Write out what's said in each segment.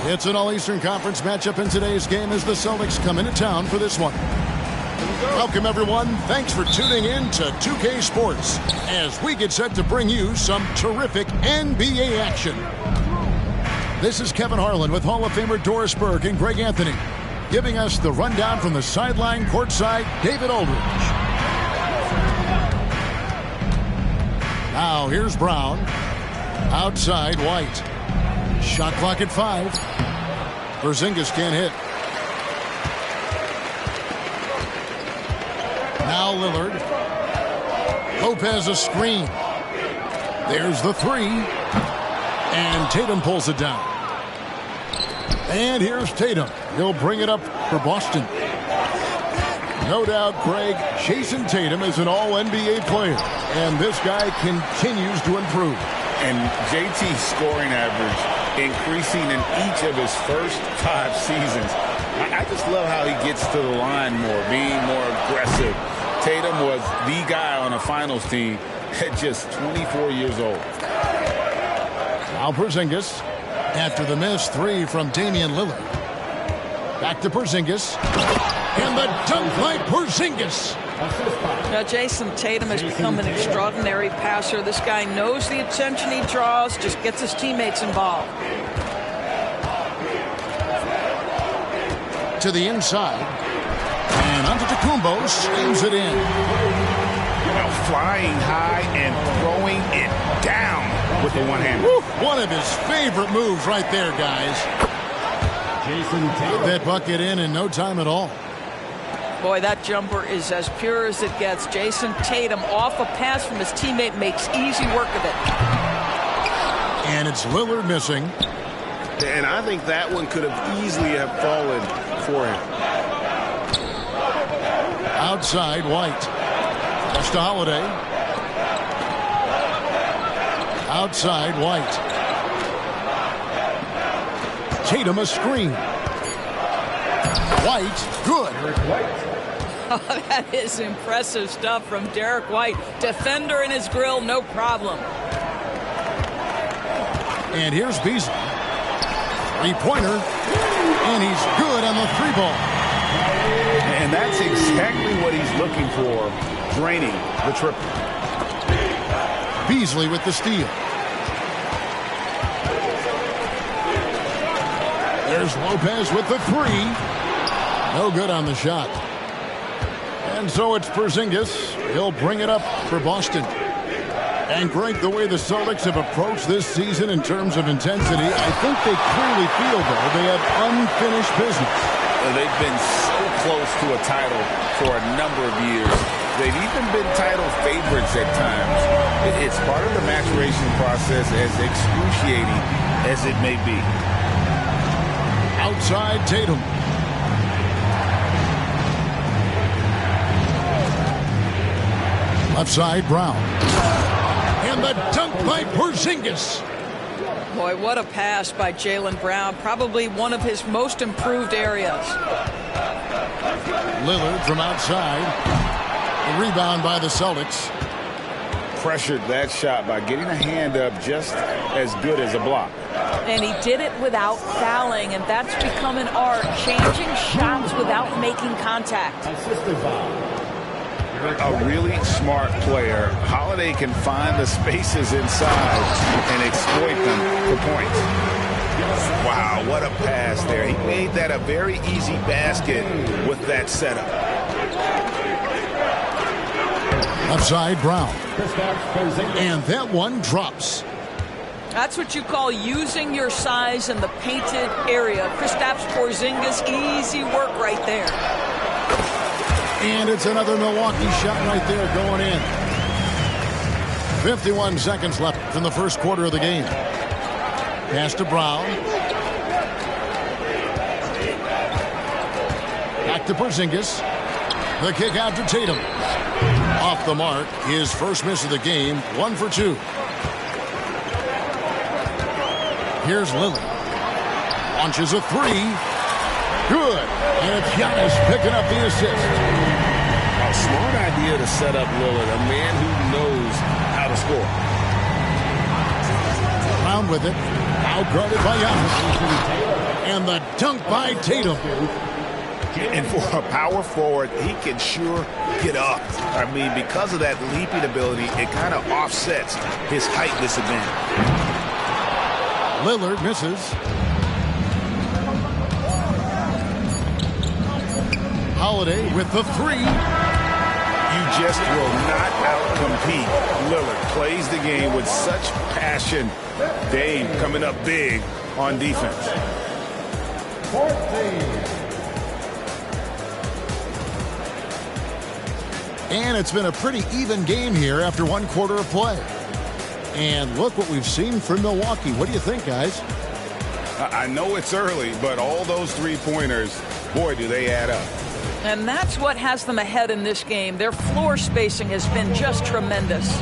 It's an All-Eastern Conference matchup in today's game as the Celtics come into town for this one. Welcome, everyone. Thanks for tuning in to 2K Sports as we get set to bring you some terrific NBA action. This is Kevin Harlan with Hall of Famer Doris Burke and Greg Anthony, giving us the rundown from the sideline courtside, David Aldridge. Now here's Brown. Outside, White. Shot clock at 5. Porzingis can't hit. Now Lillard. Lopez a screen. There's the 3. And Tatum pulls it down. And here's Tatum. He'll bring it up for Boston. No doubt, Greg, Jason Tatum is an all-NBA player. And this guy continues to improve. And JT's scoring average increasing in each of his first 5 seasons. I just love how he gets to the line more, being more aggressive. Tatum was the guy on a finals team at just 24 years old. Now Porzingis after the missed 3 from Damian Lillard. Back to Porzingis. And the dunk by Porzingis. Now, Jason Tatum has become an extraordinary passer. This guy knows the attention he draws, just gets his teammates involved. To the inside. And Antetokounmpo slams it in. Now flying high and throwing it down with the one-hand. One of his favorite moves right there, guys. Jason Tatum. That bucket in no time at all. Boy, that jumper is as pure as it gets. Jason Tatum off a pass from his teammate makes easy work of it. And it's Lillard missing. And I think that one could have easily have fallen for him. Outside, White. Just to Holiday. Outside, White. Tatum a screen. White, good. Oh, that is impressive stuff from Derek White. Defender in his grill, no problem. And here's Beasley. 3-pointer. And he's good on the 3-ball. And that's exactly what he's looking for, draining the triple. Beasley with the steal. There's Lopez with the 3. No good on the shot. And so it's Porzingis. He'll bring it up for Boston. And Greg, the way the Celtics have approached this season in terms of intensity, I think they clearly feel, though, they have unfinished business. They've been so close to a title for a number of years. They've even been title favorites at times. It's part of the maturation process, as excruciating as it may be. Outside Tatum. Left side, Brown. And the dunk by Porzingis. Boy, what a pass by Jaylen Brown. Probably one of his most improved areas. Lillard from outside. The rebound by the Celtics. Pressured that shot by getting a hand up just as good as a block. And he did it without fouling, and that's become an art, changing shots without making contact. A really smart player. Holiday can find the spaces inside and exploit them for points. Wow, what a pass there. He made that a very easy basket with that setup. Upside Brown. And that one drops. That's what you call using your size in the painted area. Kristaps Porzingis, easy work right there. And it's another Milwaukee shot right there going in. 51 seconds left in the first quarter of the game. Pass to Brown. Back to Porzingis. The kick out to Tatum. Off the mark. His first miss of the game. 1 for 2. Here's Lillard. Launches a 3. Good. And it's Giannis picking up the assist. A smart idea to set up Lillard, a man who knows how to score. Brown with it. Out guarded by Giannis. And the dunk by Tatum. And for a power forward, he can sure get up. I mean, because of that leaping ability, it kind of offsets his height disadvantage. Lillard misses. Holiday with the three. You just will not outcompete Lillard. Plays the game with such passion. Dame coming up big on defense. 14. And it's been a pretty even game here after one quarter of play. And look what we've seen from Milwaukee. What do you think, guys? I know it's early, but all those three-pointers, boy, do they add up. And that's what has them ahead in this game. Their floor spacing has been just tremendous.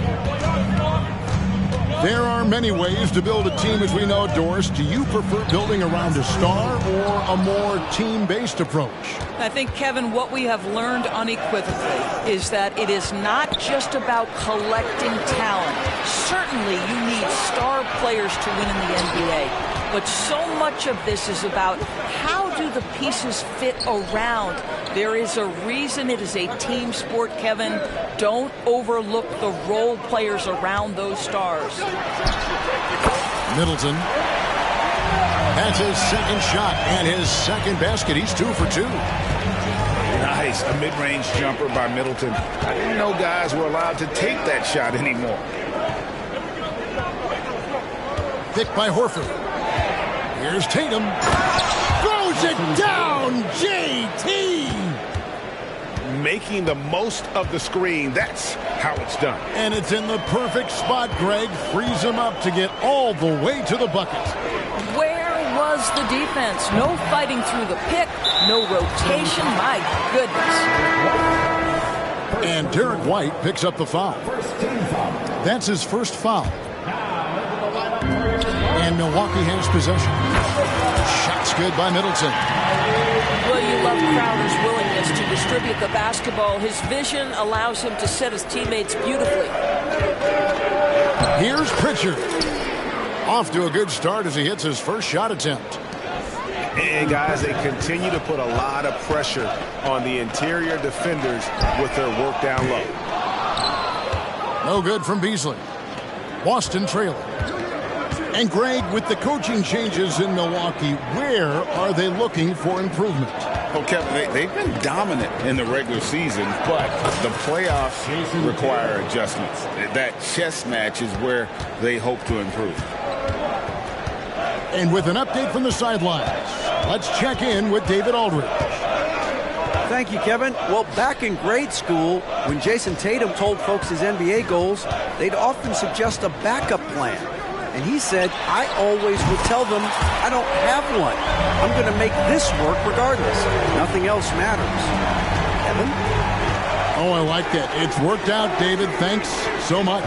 There are many ways to build a team, as we know, Doris. Do you prefer building around a star or a more team-based approach? I think, Kevin, what we have learned unequivocally is that it is not just about collecting talent. Certainly, you need star players to win in the NBA. But so much of this is about how do the pieces fit around. There is a reason it is a team sport, Kevin. Don't overlook the role players around those stars. Middleton. That's his second shot and his second basket. He's 2 for 2. Nice. A mid-range jumper by Middleton. I didn't know guys were allowed to take that shot anymore. Pick by Horford. Here's Tatum. Throws it down, JT! Making the most of the screen. That's how it's done. And it's in the perfect spot, Greg. Frees him up to get all the way to the bucket. Where was the defense? No fighting through the pick. No rotation. My goodness. And Derek White picks up the foul. That's his first foul. And Milwaukee has possession. Shots good by Middleton. Well, you love Crowder's willingness to distribute the basketball. His vision allows him to set his teammates beautifully. Here's Pritchard. Off to a good start as he hits his first shot attempt. And guys, they continue to put a lot of pressure on the interior defenders with their work down low. No good from Beasley. Boston trailing. And Greg, with the coaching changes in Milwaukee, where are they looking for improvement? Well, Kevin, they've been dominant in the regular season, but the playoffs require adjustments. That chess match is where they hope to improve. And with an update from the sidelines, let's check in with David Aldridge. Thank you, Kevin. Well, back in grade school, when Jason Tatum told folks his NBA goals, they'd often suggest a backup plan. And he said, I always would tell them, I don't have one. I'm going to make this work regardless. Nothing else matters. Evan? Oh, I like that. It's worked out, David. Thanks so much.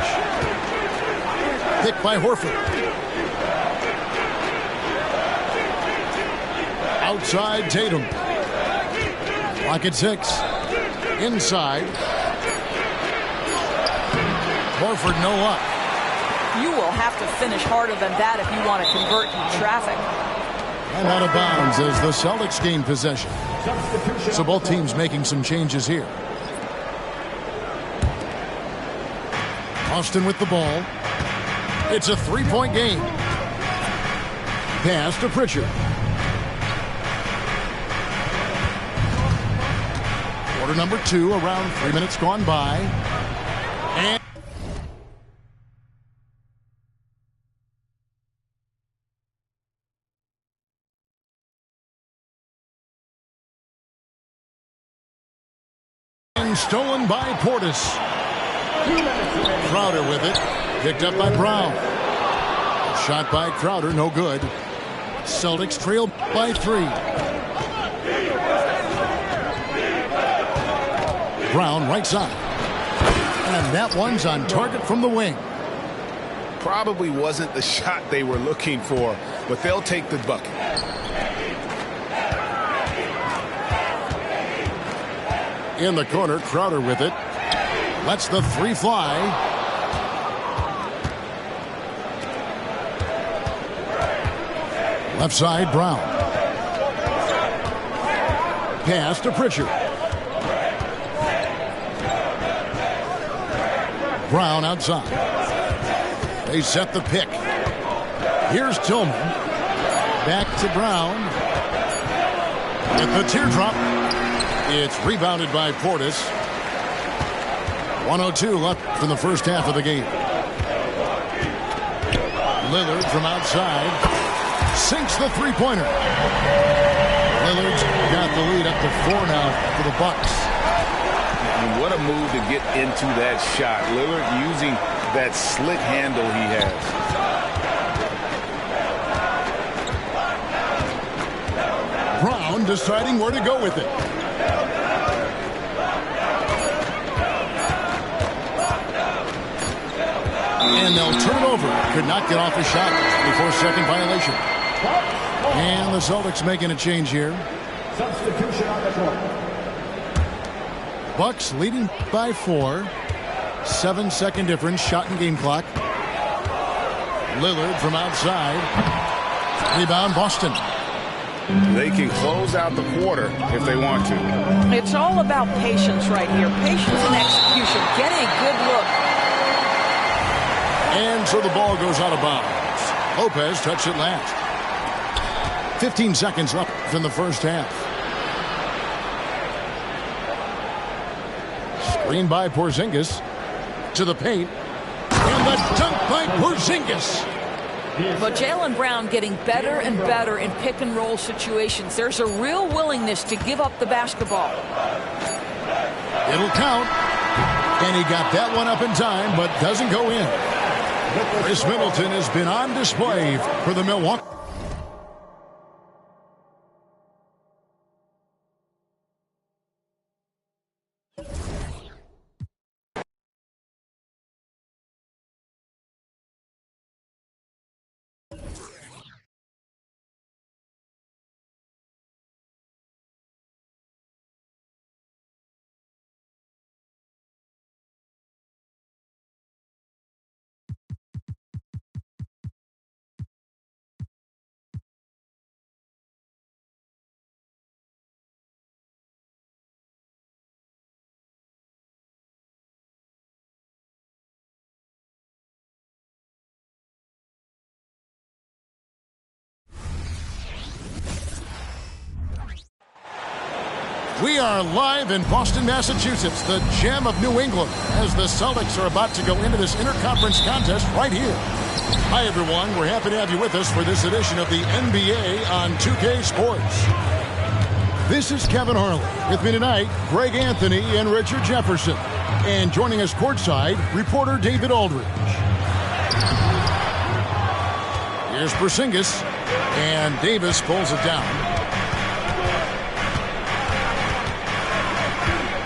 Pick by Horford. Outside Tatum. Clock at 6. Inside. Horford no luck. You will have to finish harder than that if you want to convert in traffic. And out of bounds as the Celtics gain possession. So both teams making some changes here. Austin with the ball. It's a three-point game. Pass to Pritchard. Quarter number 2, around 3 minutes gone by. And stolen by Portis. Crowder with it. Picked up by Brown. Shot by Crowder, no good. Celtics trail by 3. Brown right side. And that one's on target from the wing. Probably wasn't the shot they were looking for, but they'll take the bucket. In the corner, Crowder with it. Lets the 3 fly. Left side, Brown. pass to Pritchard. Brown outside. They set the pick. Here's Tillman. Back to Brown. With the teardrop. It's rebounded by Portis. 1:02 left in the first half of the game. Lillard from outside. Sinks the three-pointer. Lillard's got the lead up to 4 now for the Bucks. And what a move to get into that shot. Lillard using that slick handle he has. Brown deciding where to go with it. And they'll turn it over. Could not get off a shot before second violation. And the Celtics making a change here. Substitution on the court. Bucks leading by 4. 7-second difference. Shot and game clock. Lillard from outside. Rebound Boston. They can close out the quarter if they want to. It's all about patience right here. Patience and execution. Get a good look. And so the ball goes out of bounds. Lopez touched it last. 15 seconds left in the first half. Screen by Porzingis. To the paint. And the dunk by Porzingis. But Jaylen Brown getting better and better in pick-and-roll situations. There's a real willingness to give up the basketball. It'll count. And he got that one up in time, but doesn't go in. Chris Middleton has been on display for the Milwaukee. We are live in Boston, Massachusetts, the gem of New England, as the Celtics are about to go into this interconference contest right here. Hi, everyone. We're happy to have you with us for this edition of the NBA on 2K Sports. This is Kevin Harlan. With me tonight, Greg Anthony and Richard Jefferson. And joining us courtside, reporter David Aldridge. Here's Porzingis, and Davis pulls it down.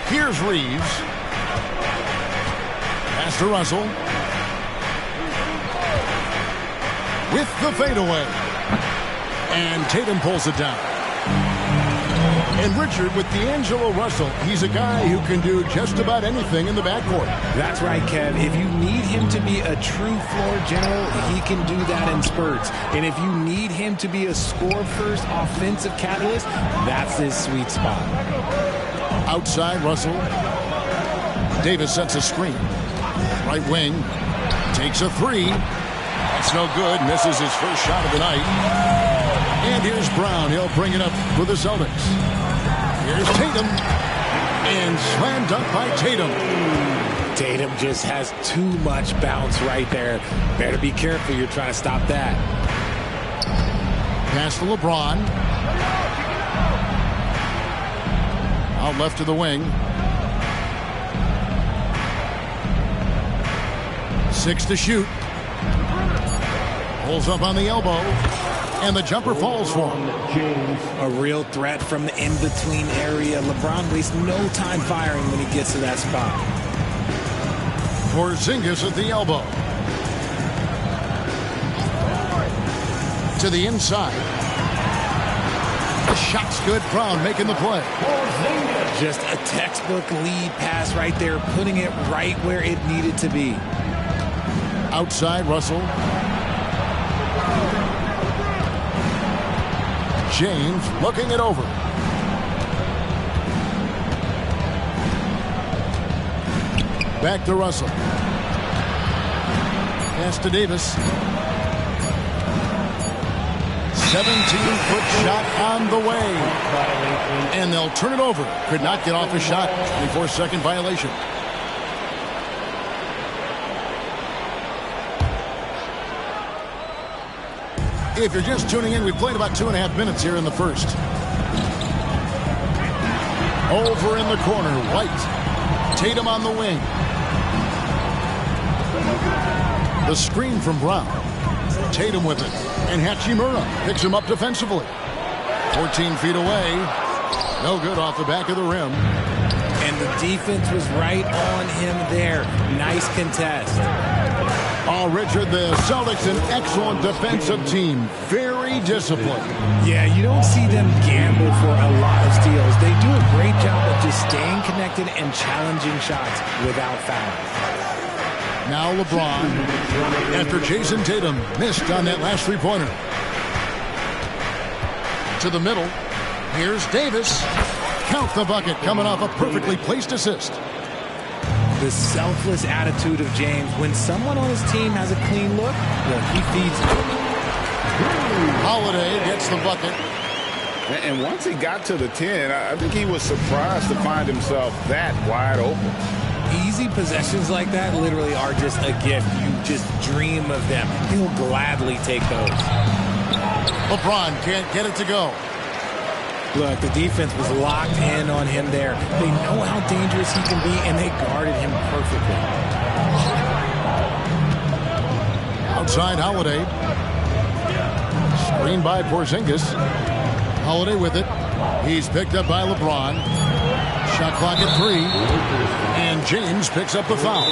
Here's Reeves. Pass to Russell. With the fadeaway. And Tatum pulls it down. And Richard, with D'Angelo Russell, he's a guy who can do just about anything in the backcourt. That's right, Kev. If you need him to be a true floor general, he can do that in spurts. And if you need him to be a score-first offensive catalyst, that's his sweet spot. Outside, Russell. Davis sets a screen. Right wing. Takes a three. That's no good. Misses his first shot of the night. And here's Brown. He'll bring it up for the Celtics. Here's Tatum. And slam dunk by Tatum. Tatum just has too much bounce right there. Better be careful. You're trying to stop that. Pass to LeBron. Out left to the wing. 6 to shoot. Pulls up on the elbow. And the jumper falls for him. A real threat from the in-between area. LeBron wastes no time firing when he gets to that spot. Porzingis at the elbow. To the inside. The shot's good. Brown making the play. Just a textbook lead pass right there, putting it right where it needed to be. Outside, Russell. James looking it over. Back to Russell. Pass to Davis. 17-foot shot on the way. And they'll turn it over. Could not get off a shot. 24-second violation. If you're just tuning in, we've played about 2.5 minutes here in the first. Over in the corner, White. Tatum on the wing. The screen from Brown. Tatum with it. And Hachimura picks him up defensively. 14 feet away. No good off the back of the rim. And the defense was right on him there. Nice contest. Oh, Richard, the Celtics, an excellent defensive team. Very disciplined. Yeah, you don't see them gamble for a lot of steals. They do a great job of just staying connected and challenging shots without fouls. Now LeBron, after Jason Tatum missed on that last three-pointer. To the middle. Here's Davis. Count the bucket, coming off a perfectly placed assist. The selfless attitude of James. When someone on his team has a clean look, well, he feeds it. Holiday gets the bucket. And once he got to the 10, I think he was surprised to find himself that wide open. Easy possessions like that literally are just a gift. You just dream of them. He'll gladly take those. LeBron can't get it to go. Look, the defense was locked in on him there. They know how dangerous he can be, and they guarded him perfectly. Outside Holiday. Screen by Porzingis. Holiday with it. He's picked up by LeBron. Shot clock at 3. And James picks up the foul.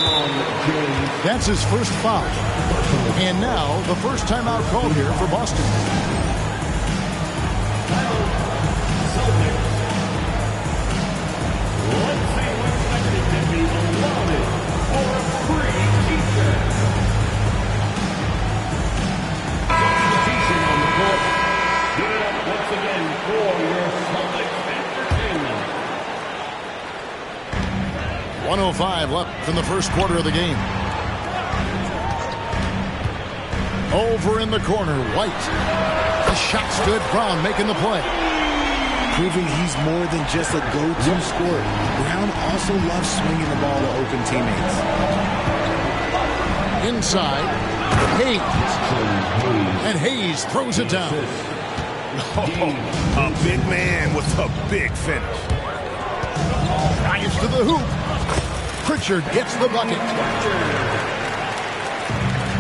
That's his first foul. And now the first timeout called here for Boston. .105 left in the first quarter of the game. Over in the corner, White. The shot's good. Brown making the play. Proving he's more than just a go-to scorer. Brown also loves swinging the ball to open teammates. Inside, Hayes. And Hayes throws it down. A big man with a big finish. Drives to the hoop. Pritchard gets the bucket.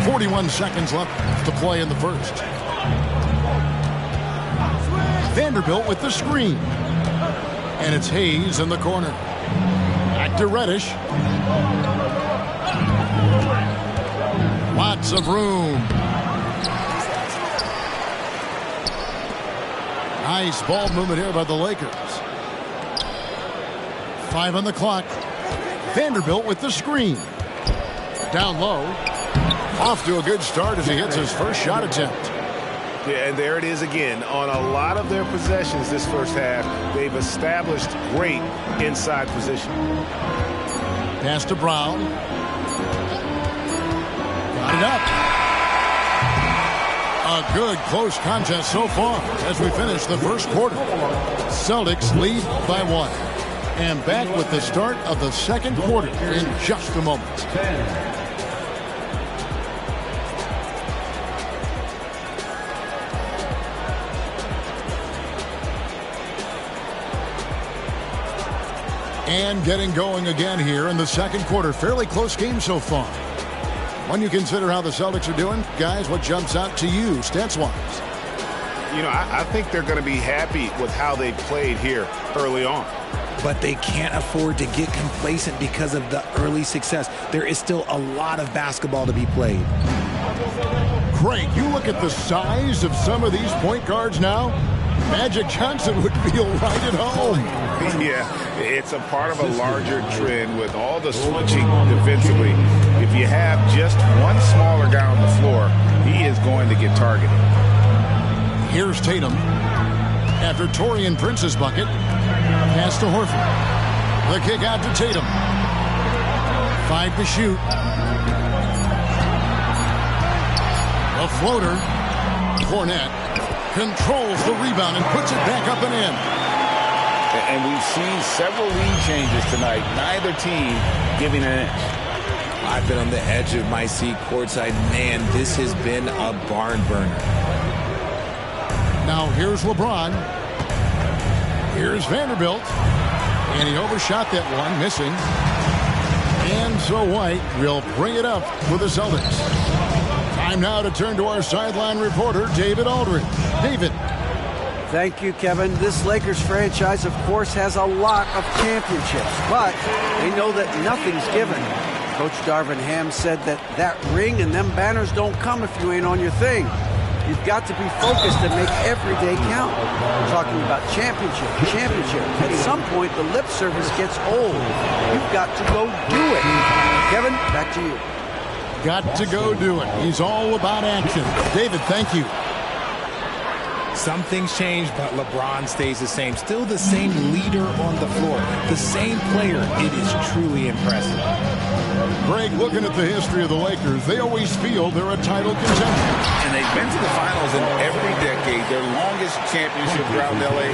41 seconds left to play in the first. Vanderbilt with the screen. And it's Hayes in the corner. Back to Reddish. Lots of room. Nice ball movement here by the Lakers. 5 on the clock. Vanderbilt with the screen. Down low. Off to a good start as he hits his first shot attempt. Yeah, and there it is again. On a lot of their possessions this first half, they've established great inside position. Pass to Brown. Got it up. A good close contest so far as we finish the first quarter. Celtics lead by 1. And back with the start of the second quarter in just a moment. And getting going again here in the second quarter. Fairly close game so far. When you consider how the Celtics are doing, guys, what jumps out to you stats-wise? You know, I think they're going to be happy with how they played here early on. But they can't afford to get complacent because of the early success. There is still a lot of basketball to be played. Craig, you look at the size of some of these point guards now. Magic Johnson would feel right at home. Yeah, it's a part of a larger trend with all the switching defensively. If you have just one smaller guy on the floor, he is going to get targeted. Here's Tatum. After Taurean Prince's bucket, pass to Horford. The kick out to Tatum. 5 to shoot. A floater. Cornette controls the rebound and puts it back up and in. And we've seen several lead changes tonight. Neither team giving an inch. I've been on the edge of my seat courtside. Man, this has been a barn burner. Now here's LeBron. Here's Vanderbilt. And he overshot that one, missing. And so White will bring it up for the Celtics. Time now to turn to our sideline reporter, David Aldridge. David. Thank you, Kevin. This Lakers franchise, of course, has a lot of championships, but they know that nothing's given. Coach Darvin Ham said that ring and them banners don't come if you ain't on your thing. You've got to be focused and make every day count. We're talking about championship. At some point, the lip service gets old. You've got to go do it. Kevin, back to you. Got to go do it. He's all about action. David, thank you. Some things change, but LeBron stays the same. Still the same leader on the floor. The same player. It is truly impressive. Greg, looking at the history of the Lakers, they always feel they're a title contender. And they've been to the finals in every decade. Their longest championship drought in L.A.,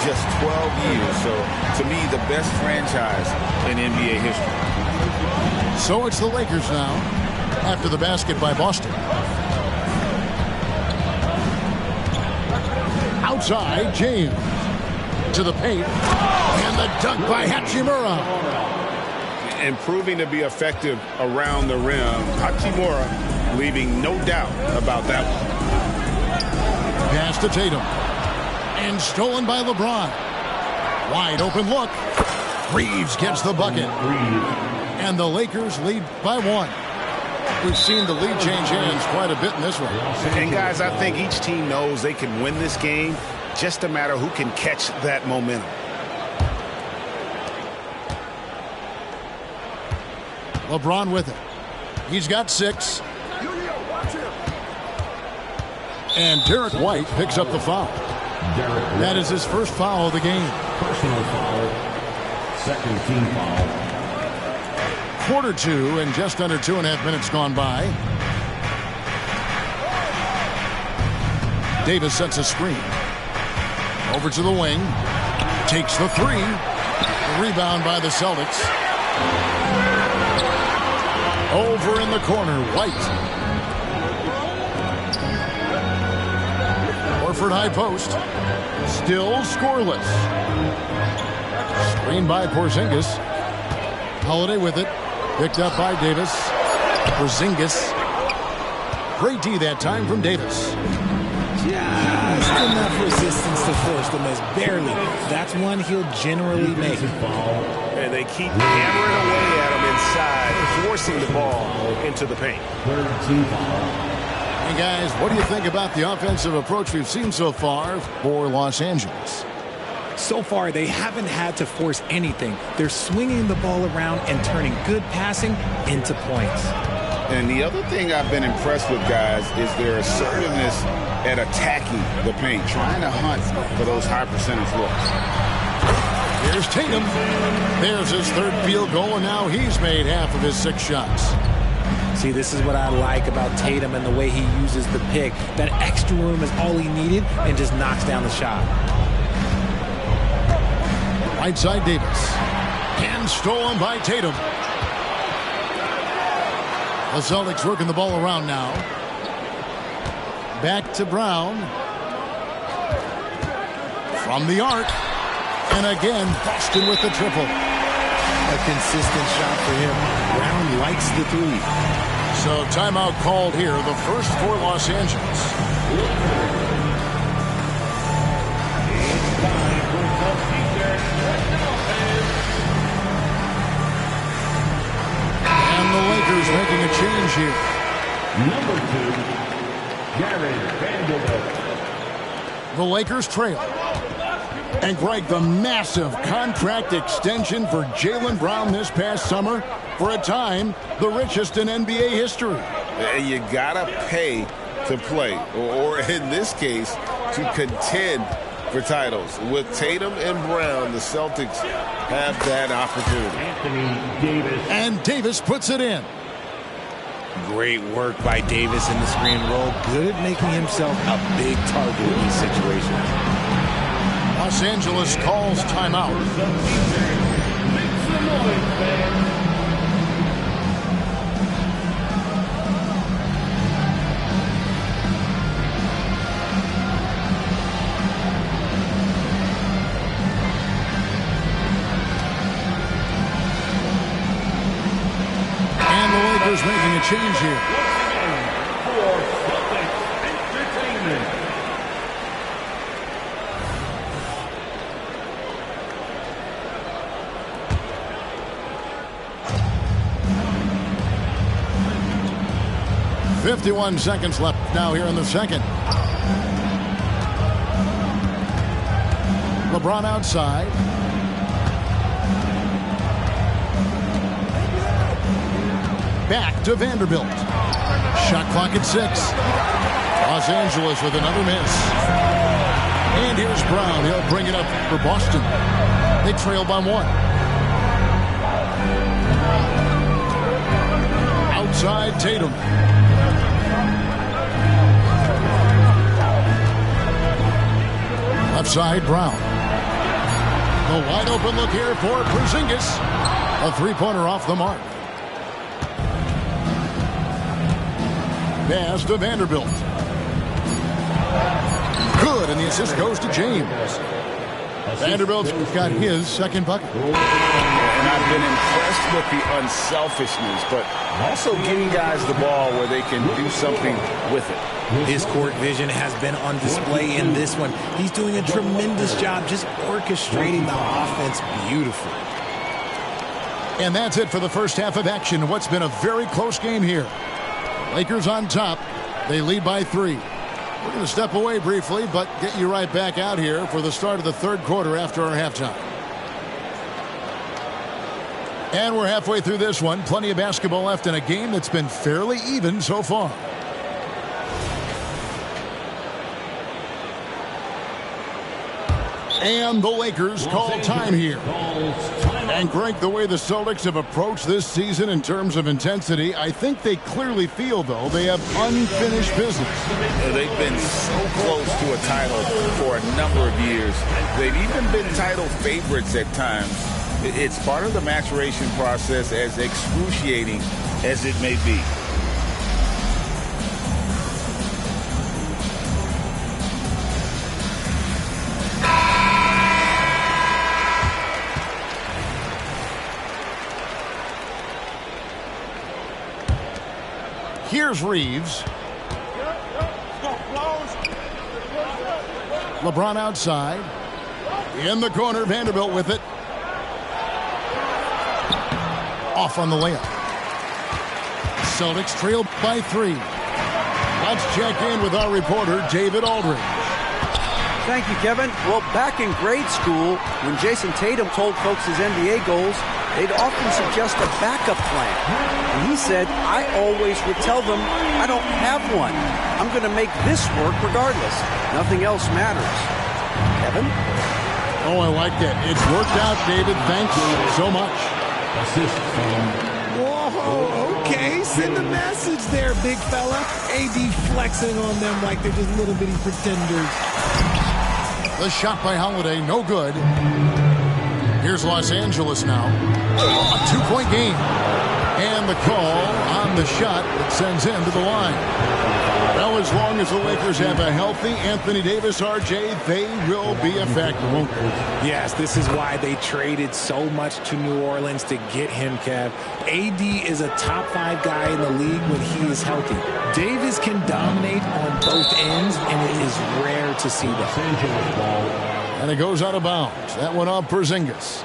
just 12 years. So, to me, the best franchise in NBA history. So it's the Lakers now, after the basket by Boston. Outside, James. To the paint. And the dunk by Hachimura. And proving to be effective around the rim. Hachimura leaving no doubt about that one. Pass to Tatum. And stolen by LeBron. Wide open look. Reeves gets the bucket. And the Lakers lead by 1. We've seen the lead change hands quite a bit in this one. And guys, I think each team knows they can win this game. Just a matter who can catch that momentum. LeBron with it. He's got 6. And Derek White picks up the foul. That is his first foul of the game. Personal foul. Second team foul. Quarter 2 and just under 2.5 minutes gone by. Davis sets a screen. Over to the wing. Takes the 3. Rebound by the Celtics. Over in the corner, White. Horford high post. Still scoreless. Screen by Porzingis. Holiday with it. Picked up by Davis. Porzingis. Great D that time from Davis. Just enough resistance to force the miss. Barely. That's one he'll generally make. And they keep hammering away at him inside, forcing the ball into the paint. Hey guys, what do you think about the offensive approach we've seen so far for Los Angeles? So far, they haven't had to force anything. They're swinging the ball around and turning good passing into points. And the other thing I've been impressed with, guys, is their assertiveness at attacking the paint, trying to hunt for those high percentage looks. Here's Tatum. There's his 3rd field goal, and now he's made half of his 6 shots. See, this is what I like about Tatum and the way he uses the pick. That extra room is all he needed and just knocks down the shot. Right side Davis. And stolen by Tatum. The Celtics working the ball around now. Back to Brown. From the arc. And again, Boston with the triple. A consistent shot for him. Brown likes the 3. So timeout called here. The first for Los Angeles. And the Lakers making a change here. Number 2, Jared Vanderbilt. The Lakers trail. And Greg, the massive contract extension for Jaylen Brown this past summer, for a time, the richest in NBA history. You gotta pay to play, or in this case, to contend for titles. With Tatum and Brown, the Celtics have that opportunity. And Davis puts it in. Great work by Davis in the screen roll. Good at making himself a big target in these situations. Los Angeles calls timeout. And the Lakers making a change here. .51 seconds left now here in the second. LeBron outside. Back to Vanderbilt. Shot clock at 6. Los Angeles with another miss. And here's Brown. He'll bring it up for Boston. They trail by 1. Outside Tatum. Left side Brown. The wide open look here for Porzingis. A three-pointer off the mark. Pass to Vanderbilt. Good, and the assist goes to James. Vanderbilt's got his second bucket. And I've been impressed with the unselfishness, but also getting guys the ball where they can do something with it. His court vision has been on display in this one. He's doing a tremendous job just orchestrating the offense beautifully. And that's it for the first half of action. What's been a very close game here. Lakers on top. They lead by 3. We're going to step away briefly, but get you right back out here for the start of the third quarter after our halftime. And we're halfway through this one. Plenty of basketball left in a game that's been fairly even so far. And the Lakers call time here. And Greg, the way the Celtics have approached this season in terms of intensity, I think they clearly feel, though, they have unfinished business. They've been so close to a title for a number of years. They've even been title favorites at times. It's part of the maturation process, as excruciating as it may be. Here's Reeves. LeBron outside. In the corner, Vanderbilt with it. Off on the layup. Celtics trail by 3. Let's check in with our reporter, David Aldridge. Thank you, Kevin. Well, back in grade school, when Jason Tatum told folks his NBA goals, they'd often suggest a backup plan. And he said, I always would tell them, I don't have one. I'm going to make this work regardless. Nothing else matters. Kevin? Oh, I like that. It's worked out, David. Thank you so much. Whoa, okay. Send a message there, big fella. AD flexing on them like they're just little bitty pretenders. The shot by Holiday, no good. Here's Los Angeles now. A 2-point game. And the call on the shot that sends him to the line. Well, as long as the Lakers have a healthy Anthony Davis, RJ, they will be a factor, won't they? Yes, this is why they traded so much to New Orleans to get him, Kev. AD is a top 5 guy in the league when he is healthy. Davis can dominate on both ends, and it is rare to see that. And it goes out of bounds. That one off Porzingis.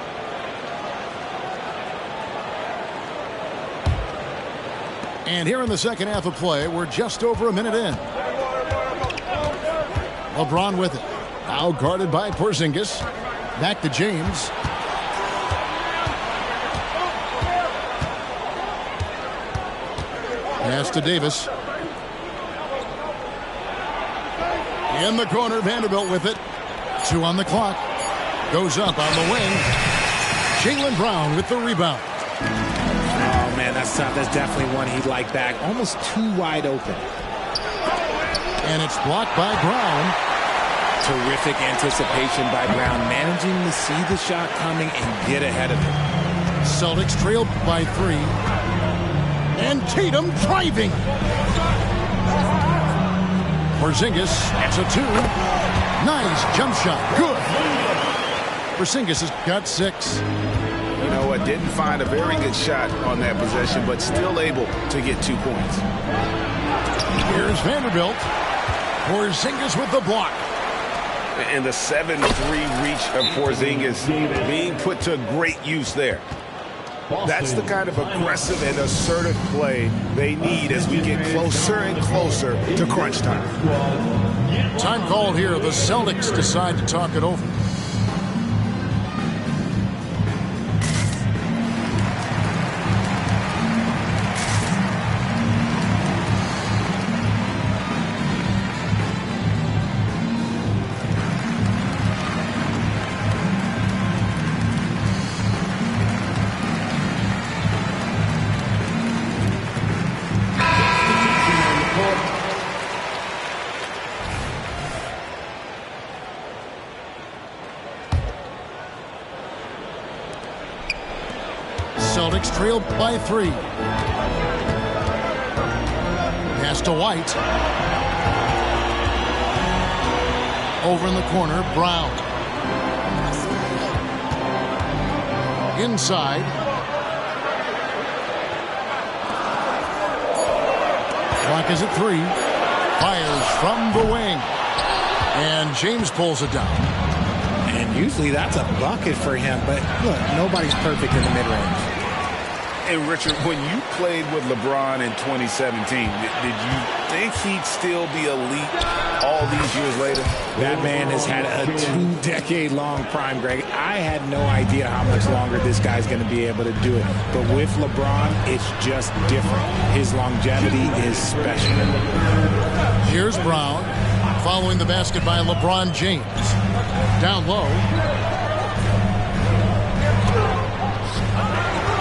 And here in the second half of play, we're just over a minute in. LeBron with it. Now guarded by Porzingis. Back to James. Pass to Davis. In the corner, Vanderbilt with it. 2 on the clock. Goes up on the wing. Jaylen Brown with the rebound. Oh, man, that's tough. That's definitely one he'd like back. Almost too wide open. And it's blocked by Brown. Terrific anticipation by Brown, managing to see the shot coming and get ahead of it. Celtics trailed by 3. And Tatum driving. Porzingis, that's a 2. Nice jump shot. Good. Porzingis has got 6. You know what? Didn't find a very good shot on that possession, but still able to get 2 points. Here's Vanderbilt. Porzingis with the block. And the 7-3 reach of Porzingis being put to great use there. That's the kind of aggressive and assertive play they need as we get closer and closer to crunch time. Time called here. The Celtics decide to talk it over. Celtics trailed by 3. Pass to White. Over in the corner, Brown. Inside. Clock is at 3. Fires from the wing. And James pulls it down. And usually that's a bucket for him, but look, nobody's perfect in the mid-range. And Richard, when you played with LeBron in 2017, did you think he'd still be elite all these years later? That man has had a 2-decade-long prime, Greg. I had no idea how much longer this guy's going to be able to do it. But with LeBron, it's just different. His longevity is special. Here's Brown, following the basket by LeBron James. Down low.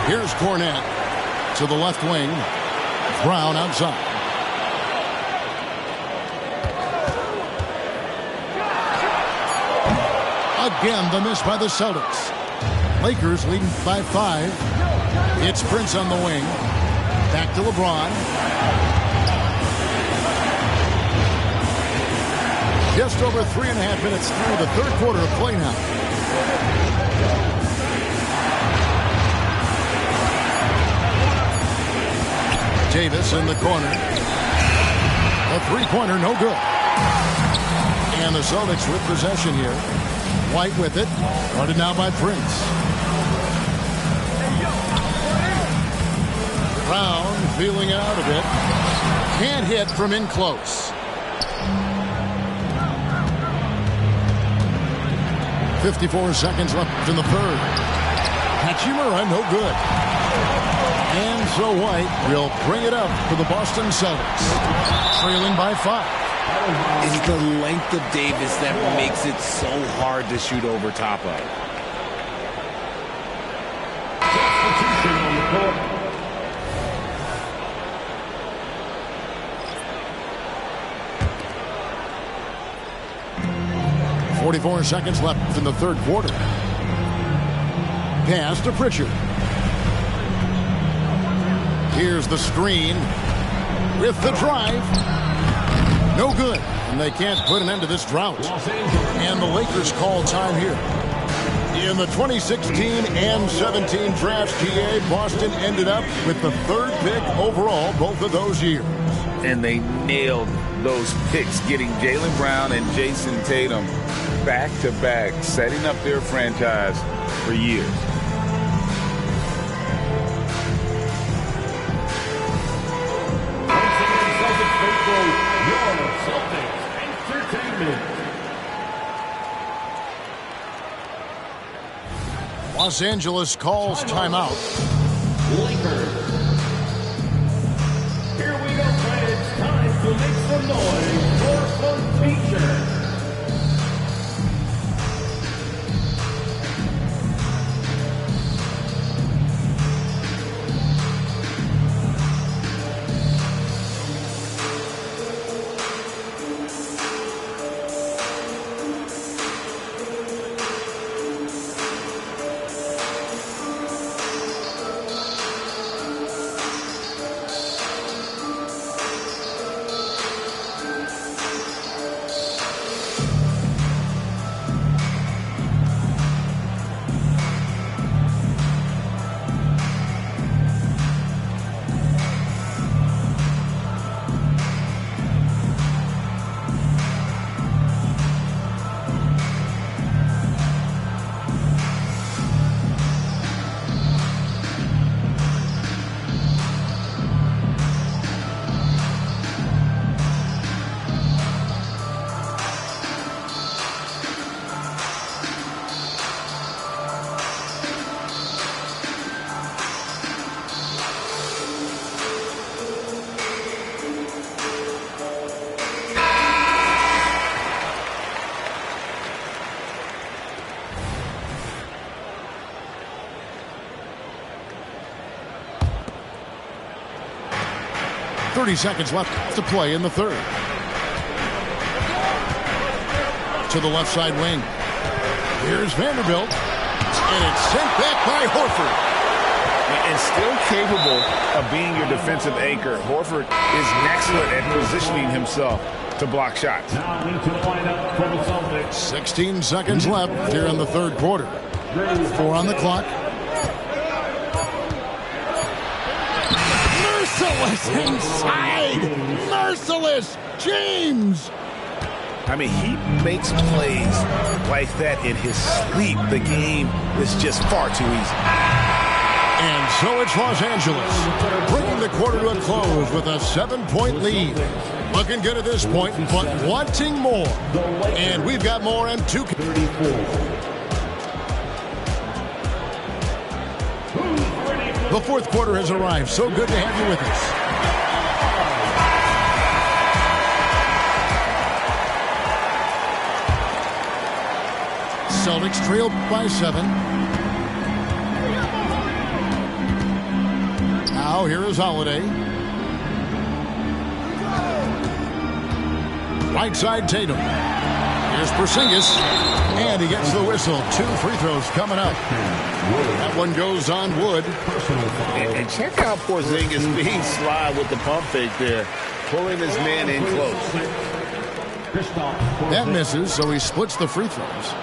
Here's Cornette to the left wing. Brown outside. Again, the miss by the Celtics. Lakers leading by 5. It's Prince on the wing. Back to LeBron. Just over 3.5 minutes through the third quarter of play now. Davis in the corner. A three-pointer, no good. And the Celtics with possession here. White with it. Guarded now by Prince. Brown feeling out a bit. Can't hit from in close. 54 seconds left in the third. Hachimura, no good. And so White will bring it up for the Boston Celtics. Trailing by 5. It's the length of Davis that makes it so hard to shoot over top of. Substitution on the court. 44 seconds left in the third quarter. Pass to Pritchard. Here's the screen with the drive. No good. And they can't put an end to this drought. And the Lakers call time here. In the 2016 and 17 drafts, GA, Boston ended up with the 3rd pick overall both of those years. And they nailed those picks, getting Jaylen Brown and Jason Tatum back-to-back, setting up their franchise for years. Los Angeles calls timeout. Lakers. Here we go, friends. Time to make some noise for some t-shirts. 30 seconds left to play in the third. To the left side wing. Here's Vanderbilt. And it's sent back by Horford. And still capable of being your defensive anchor. Horford is excellent at positioning himself to block shots. 16 seconds left here in the third quarter. 4 on the clock. Merciless inside. Merciless James. I mean, he makes plays like that in his sleep. The game is just far too easy. And so it's Los Angeles, bringing the quarter to a close with a 7-point lead. Looking good at this point, but wanting more. And we've got more in 2. The fourth quarter has arrived. So good to have you with us. Celtics trail by 7. Now here is Holiday. Right side Tatum. Here's Porzingis. And he gets the whistle. 2 free throws coming up. That one goes on Wood. And check out Porzingis being sly with the pump fake there. Pulling his man in close. That misses, so he splits the free throws.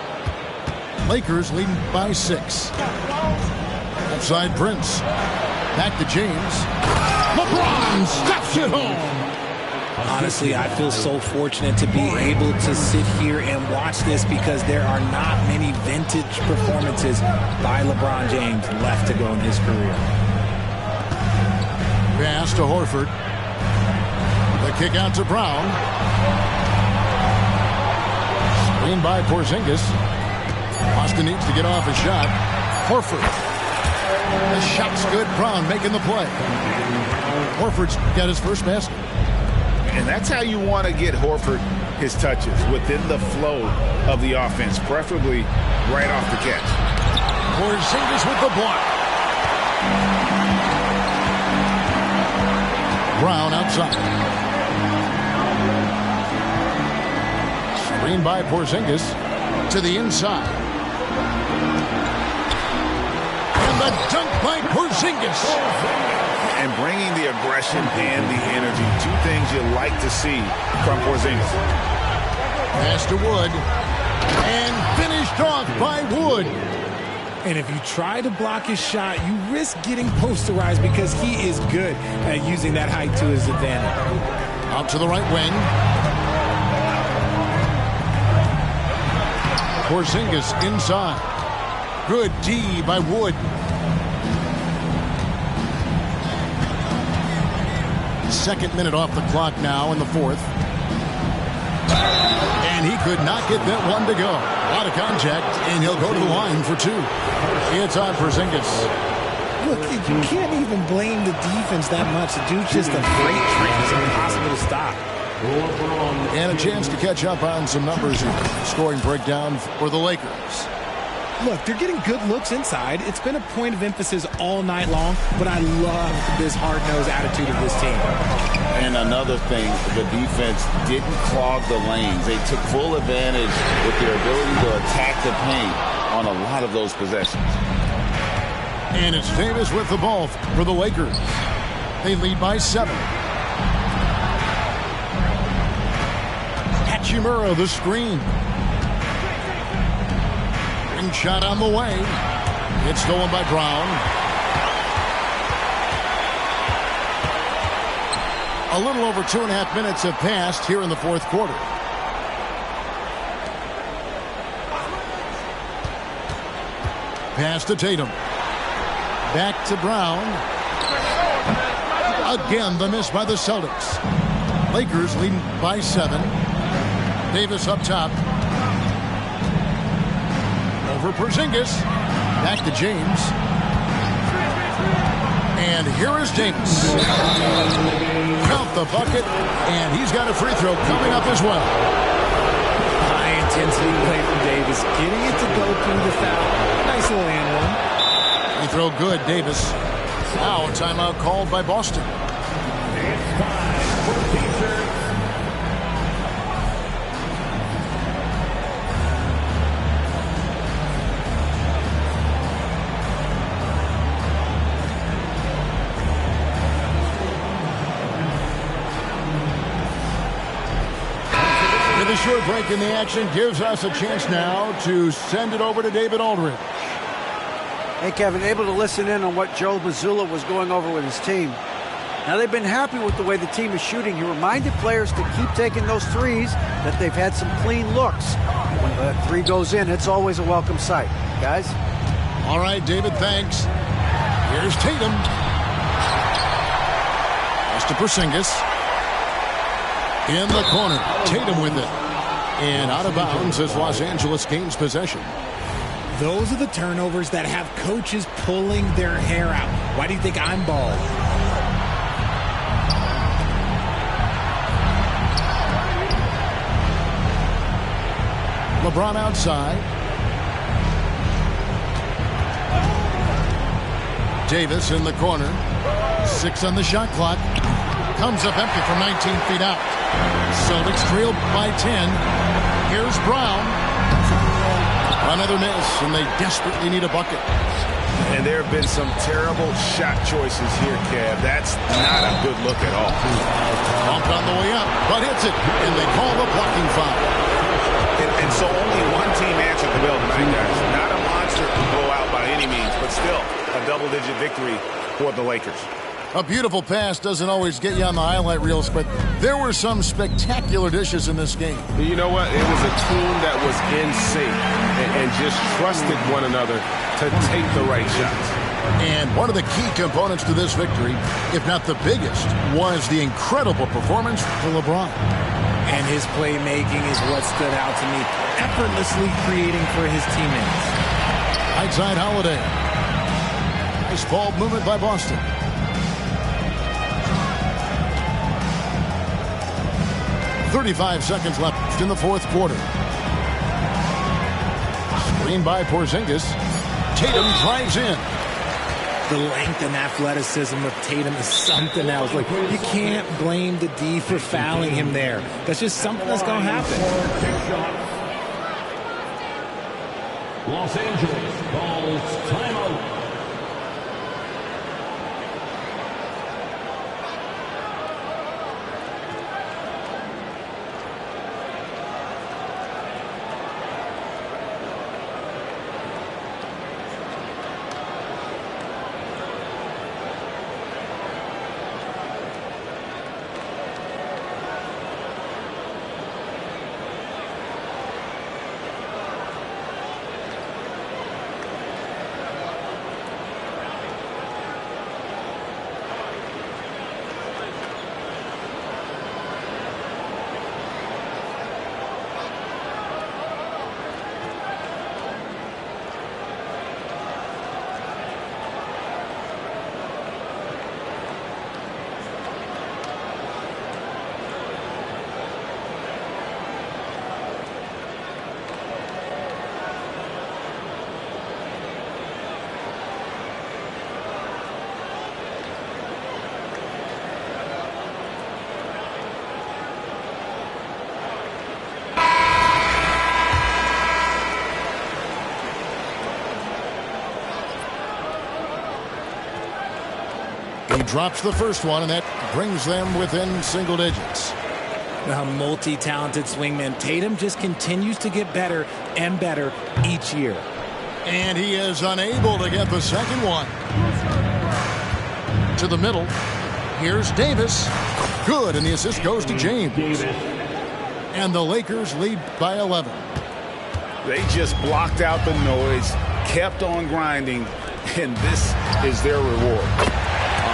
Lakers leading by 6. Outside Prince. Back to James. LeBron steps it home. Honestly, I feel so fortunate to be able to sit here and watch this because there are not many vintage performances by LeBron James left to go in his career. Pass to Horford. The kick out to Brown. Screen by Porzingis. Boston needs to get off a shot. Horford. The shot's good. Brown making the play. Horford's got his first basket. And that's how you want to get Horford his touches, within the flow of the offense, preferably right off the catch. Porzingis with the block. Brown outside. Screen by Porzingis to the inside. And the dunk by Porzingis. And bringing the aggression and the energy. 2 things you like to see from Porzingis. Pass to Wood. And finished off by Wood. And if you try to block his shot, you risk getting posterized because he is good at using that height to his advantage. Out to the right wing. Porzingis inside. Good D by Wood. Second minute off the clock now in the fourth. And he could not get that one to go. A lot of contact, and he'll go to the line for 2. It's on Porzingis. Look, you can't even blame the defense that much. The dude's just a freight train. It's impossible to stop. And a chance to catch up on some numbers here. Scoring breakdown for the Lakers. Look, they're getting good looks inside. It's been a point of emphasis all night long, but I love this hard-nosed attitude of this team. And another thing, the defense didn't clog the lanes. They took full advantage with their ability to attack the paint on a lot of those possessions. And it's Davis with the ball for the Lakers. They lead by 7. Hachimura, the screen. Ring shot on the way. It's stolen by Brown. A little over 2.5 minutes have passed here in the fourth quarter. Pass to Tatum. Back to Brown. Again, the miss by the Celtics. Lakers leading by 7. Davis up top. Over Porzingis. Back to James. And here is Davis. Count the bucket. And he's got a free throw coming up as well. High intensity play from Davis. Getting it to go through the foul. Nice little and one. Free throw good, Davis. Now a timeout called by Boston. It's time for T-shirts. The short break in the action gives us a chance now to send it over to David Aldridge. Hey, Kevin, able to listen in on what Joe Mazzulla was going over with his team. Now, they've been happy with the way the team is shooting. He reminded players to keep taking those threes, that they've had some clean looks. When the three goes in, it's always a welcome sight. Guys? All right, David, thanks. Here's Tatum. Pass to Porzingis. In the corner, Tatum with it. And out of bounds as Los Angeles gains possession. Those are the turnovers that have coaches pulling their hair out. Why do you think I'm bald? LeBron outside. Davis in the corner. 6 on the shot clock. Comes up empty from 19 feet out. Celtics trailed by 10. Here's Brown. Another miss, and they desperately need a bucket. And there have been some terrible shot choices here, Kev. That's not a good look at all. Bump on the way up, but hits it, and they call the blocking foul. And so only one team answered the bell tonight, guys. Not a monster blowout by any means, but still a double-digit victory for the Lakers. A beautiful pass doesn't always get you on the highlight reels, but there were some spectacular dishes in this game. You know what? It was a team that was in sync and just trusted one another to take the right shots. And one of the key components to this victory, if not the biggest, was the incredible performance for LeBron. And his playmaking is what stood out to me, effortlessly creating for his teammates. Right side Holiday. Nice ball movement by Boston. .35 seconds left in the fourth quarter. Screen by Porzingis. Tatum drives in. The length and athleticism of Tatum is something else. Like, you can't blame the D for fouling him there. That's just something that's going to happen. Los Angeles calls timeout. He drops the first one, and that brings them within single digits. A multi-talented swingman. Tatum just continues to get better and better each year. And he is unable to get the second one. To the middle. Here's Davis. Good, and the assist goes to James. And the Lakers lead by 11. They just blocked out the noise, kept on grinding, and this is their reward.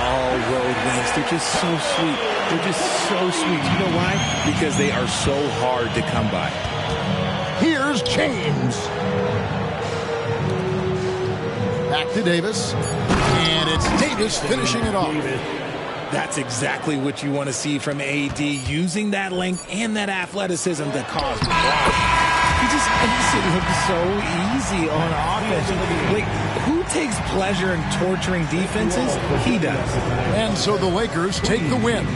All road wins. They're just so sweet. They're just so sweet. You know why? Because they are so hard to come by. Here's James. Back to Davis. And it's Davis finishing it off. That's exactly what you want to see from AD, using that length and that athleticism to cause problems. He just makes it look so easy on offense. Like, who takes pleasure in torturing defenses? He does. And so the Lakers take the win.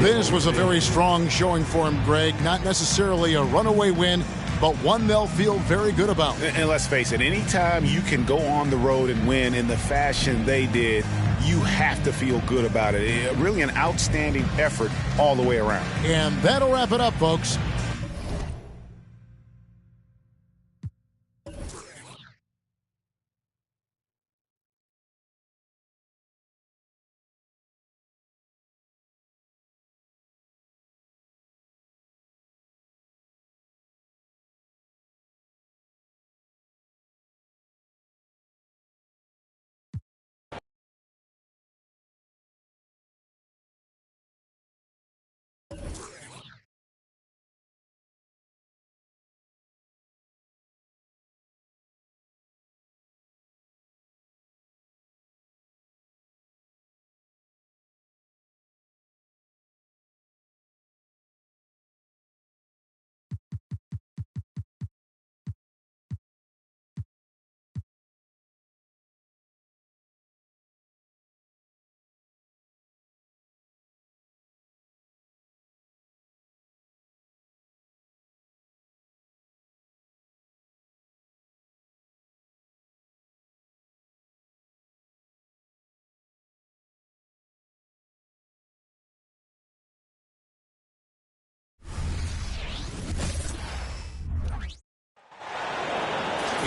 This was a very strong showing for him, Greg. Not necessarily a runaway win, but one they'll feel very good about. And let's face it, anytime you can go on the road and win in the fashion they did, you have to feel good about it. Really an outstanding effort all the way around. And that'll wrap it up, folks.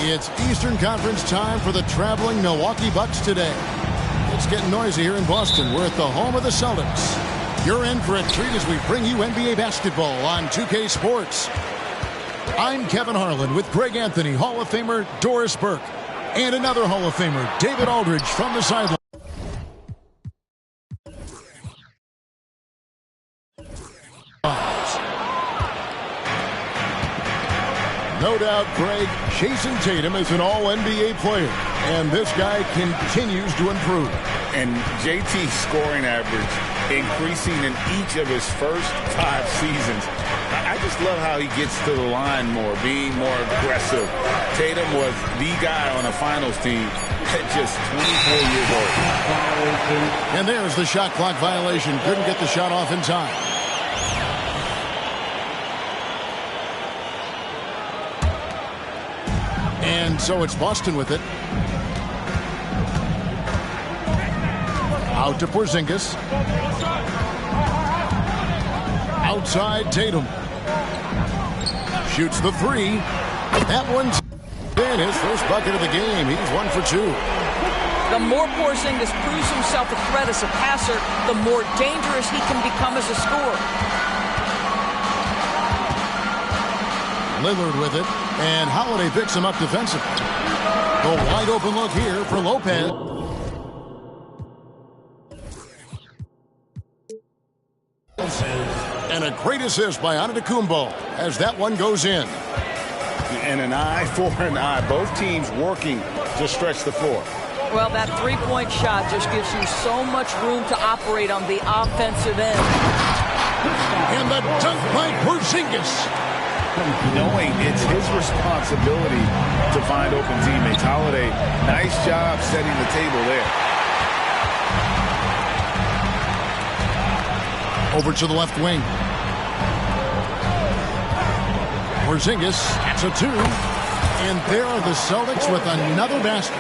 It's Eastern Conference time for the traveling Milwaukee Bucks today. It's getting noisy here in Boston. We're at the home of the Celtics. You're in for a treat as we bring you NBA basketball on 2K Sports. I'm Kevin Harlan with Greg Anthony, Hall of Famer Doris Burke, and another Hall of Famer, David Aldridge, from the sideline. No doubt, Greg, Jason Tatum is an all-NBA player, and this guy continues to improve. And JT's scoring average increasing in each of his first 5 seasons. I just love how he gets to the line more, being more aggressive. Tatum was the guy on a finals team at just 24 years old. And there's the shot clock violation. Couldn't get the shot off in time. And so it's Boston with it. Out to Porzingis. Outside Tatum. Shoots the 3. That one's in, his first bucket of the game. He's 1 for 2. The more Porzingis proves himself a threat as a passer, the more dangerous he can become as a scorer. Lillard with it, and Holiday picks him up defensively. The wide open look here for Lopez. And a great assist by Antetokounmpo as that one goes in. And an eye for an eye. Both teams working to stretch the floor. Well, that three-point shot just gives you so much room to operate on the offensive end. And the dunk by Porzingis. Knowing it's his responsibility to find open teammates. Holiday, nice job setting the table there. Over to the left wing. Porzingis, that's a 2. And there are the Celtics with another basket.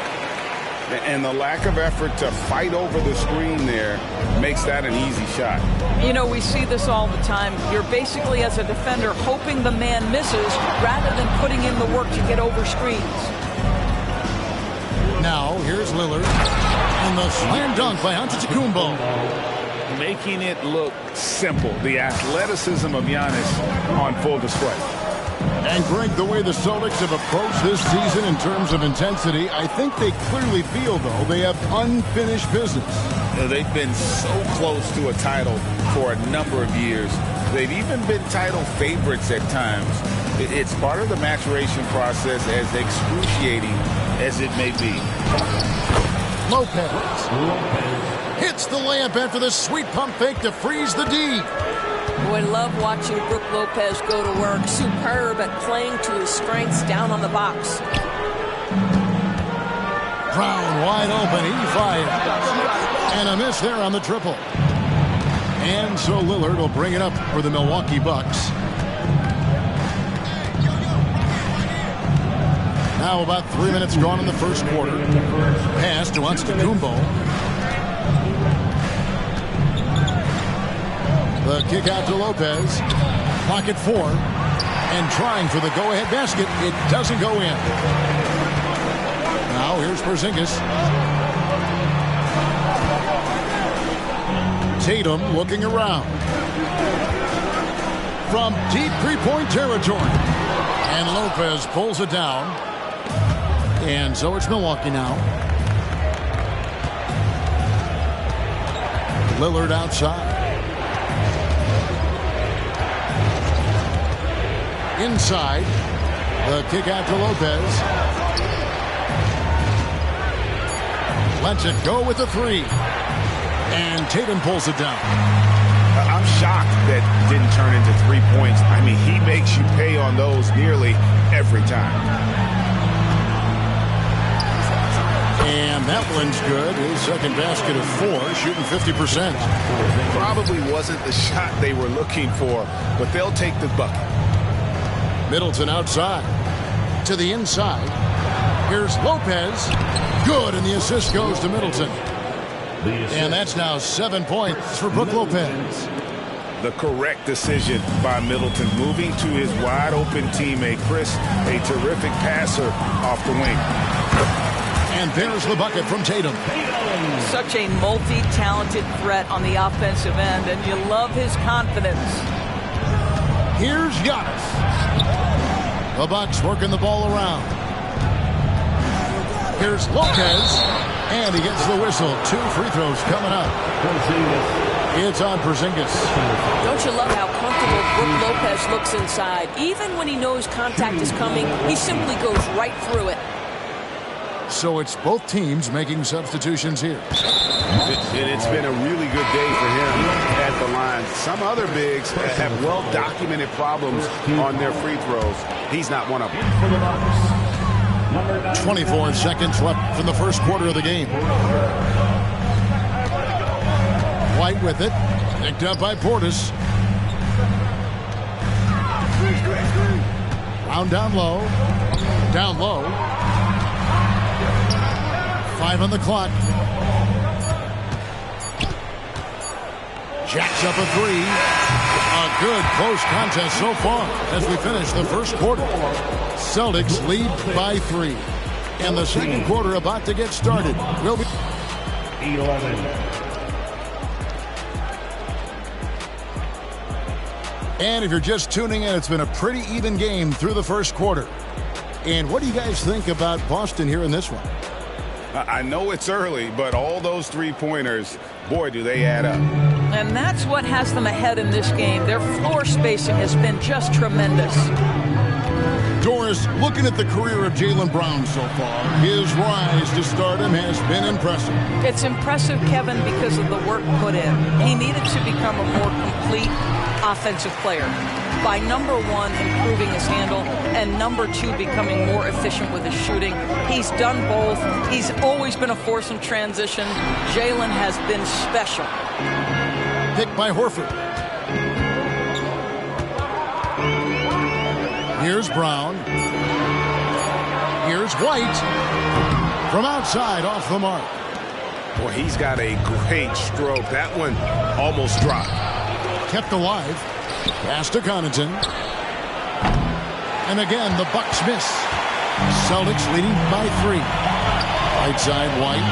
And the lack of effort to fight over the screen there makes that an easy shot. You know, we see this all the time. You're basically, as a defender, hoping the man misses rather than putting in the work to get over screens. Now, here's Lillard. And the slam dunk by Antetokounmpo. Making it look simple. The athleticism of Giannis on full display. And Greg, the way the Celtics have approached this season in terms of intensity, I think they clearly feel, though, they have unfinished business. They've been so close to a title for a number of years. They've even been title favorites at times. It's part of the maturation process, as excruciating as it may be. Lopez. Hits the layup after the sweet pump fake to freeze the D. Boy, love watching Brook Lopez go to work. Superb at playing to his strengths down on the box. Brown wide open. He fires. And a miss there on the triple. And so Lillard will bring it up for the Milwaukee Bucks. Now about 3 minutes gone in the first quarter. Pass to Antetokounmpo. The kick out to Lopez. Clock at 4. And trying for the go-ahead basket. It doesn't go in. Now here's Porzingis. Tatum looking around. From deep three-point territory. And Lopez pulls it down. And so it's Milwaukee now. Lillard outside. Inside. The kick out to Lopez. Lets it go with the three. And Tatum pulls it down. I'm shocked that didn't turn into 3 points. I mean, he makes you pay on those nearly every time. And that one's good. His second basket of 4, shooting 50%. Probably wasn't the shot they were looking for, but they'll take the bucket. Middleton outside. To the inside. Here's Lopez. Good, and the assist goes to Middleton. And that's now 7 points for Brook Lopez. The correct decision by Middleton, moving to his wide-open teammate, Chris, a terrific passer off the wing. And there's the bucket from Tatum. Such a multi-talented threat on the offensive end, and you love his confidence. Here's Giannis. The Bucks working the ball around. Here's Lopez. And he gets the whistle. 2 free throws coming up. It's on Porzingis. Don't you love how comfortable Brook Lopez looks inside? Even when he knows contact is coming, he simply goes right through it. So it's both teams making substitutions here. And it's been a really good day for him at the line. Some other bigs have well-documented problems on their free throws. He's not one of them. 24 seconds left from the first quarter of the game. White with it. Picked up by Portis. Brown down low. Down low. 5 on the clock. Jacks up a 3. A good close contest so far as we finish the first quarter. Celtics lead by 3. And the second quarter about to get started. Will be 11. And if you're just tuning in, it's been a pretty even game through the first quarter. And what do you guys think about Boston here in this one? I know it's early, but all those three-pointers, boy, do they add up. And that's what has them ahead in this game. Their floor spacing has been just tremendous. Doris, looking at the career of Jaylen Brown so far, his rise to stardom has been impressive. It's impressive, Kevin, because of the work put in. He needed to become a more complete offensive player. By number 1, improving his handle, and number 2, becoming more efficient with his shooting. He's done both. He's always been a force in transition. Jaylen has been special. Picked by Horford. Here's Brown. Here's White. From outside, off the mark. Boy, he's got a great stroke. That one almost dropped. Kept alive. Pass to Connaughton. And again, the Bucks miss. Celtics leading by 3. Right side, White.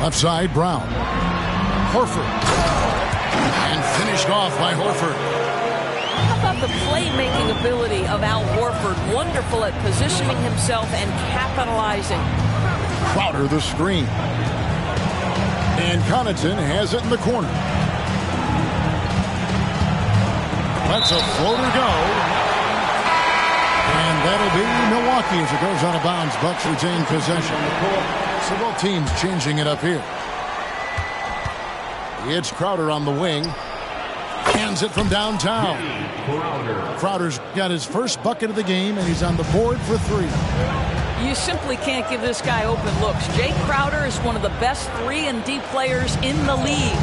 Left side, Brown. Horford. And finished off by Horford. How about the playmaking ability of Al Horford? Wonderful at positioning himself and capitalizing. Crowder the screen. And Connaughton has it in the corner. Lets a floater go. And that'll be Milwaukee as it goes out of bounds. Bucks retain possession. So both teams changing it up here. It's Crowder on the wing. Hands it from downtown. Crowder's got his first bucket of the game, and he's on the board for 3. You simply can't give this guy open looks. Jake Crowder is one of the best 3-and-D players in the league.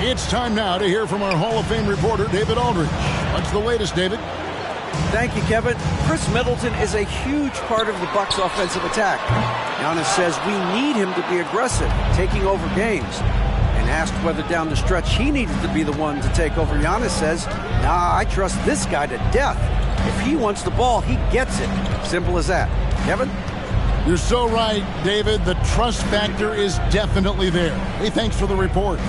It's time now to hear from our Hall of Fame reporter, David Aldridge. What's the latest, David? Thank you, Kevin. Chris Middleton is a huge part of the Bucks' offensive attack. Giannis says we need him to be aggressive, taking over games. And asked whether down the stretch he needed to be the one to take over, Giannis says, nah, I trust this guy to death. If he wants the ball, he gets it. Simple as that. Kevin? You're so right, David. The trust factor is definitely there. Hey, thanks for the report.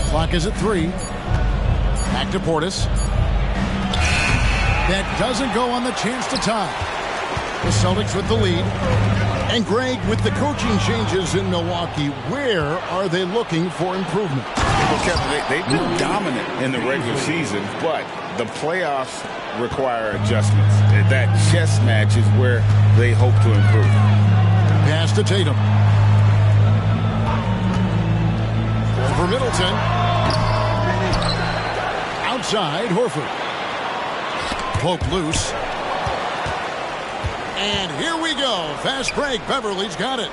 Clock is at 3. Back to Portis. That doesn't go on the chance to tie. The Celtics with the lead. And Greg, with the coaching changes in Milwaukee, where are they looking for improvement? Well, Kevin, they've been dominant in the regular season, but the playoffs require adjustments. That chess match is where they hope to improve. Pass to Tatum. Over Middleton. Outside, Horford. Poke loose. And here we go. Fast break. Beverly's got it.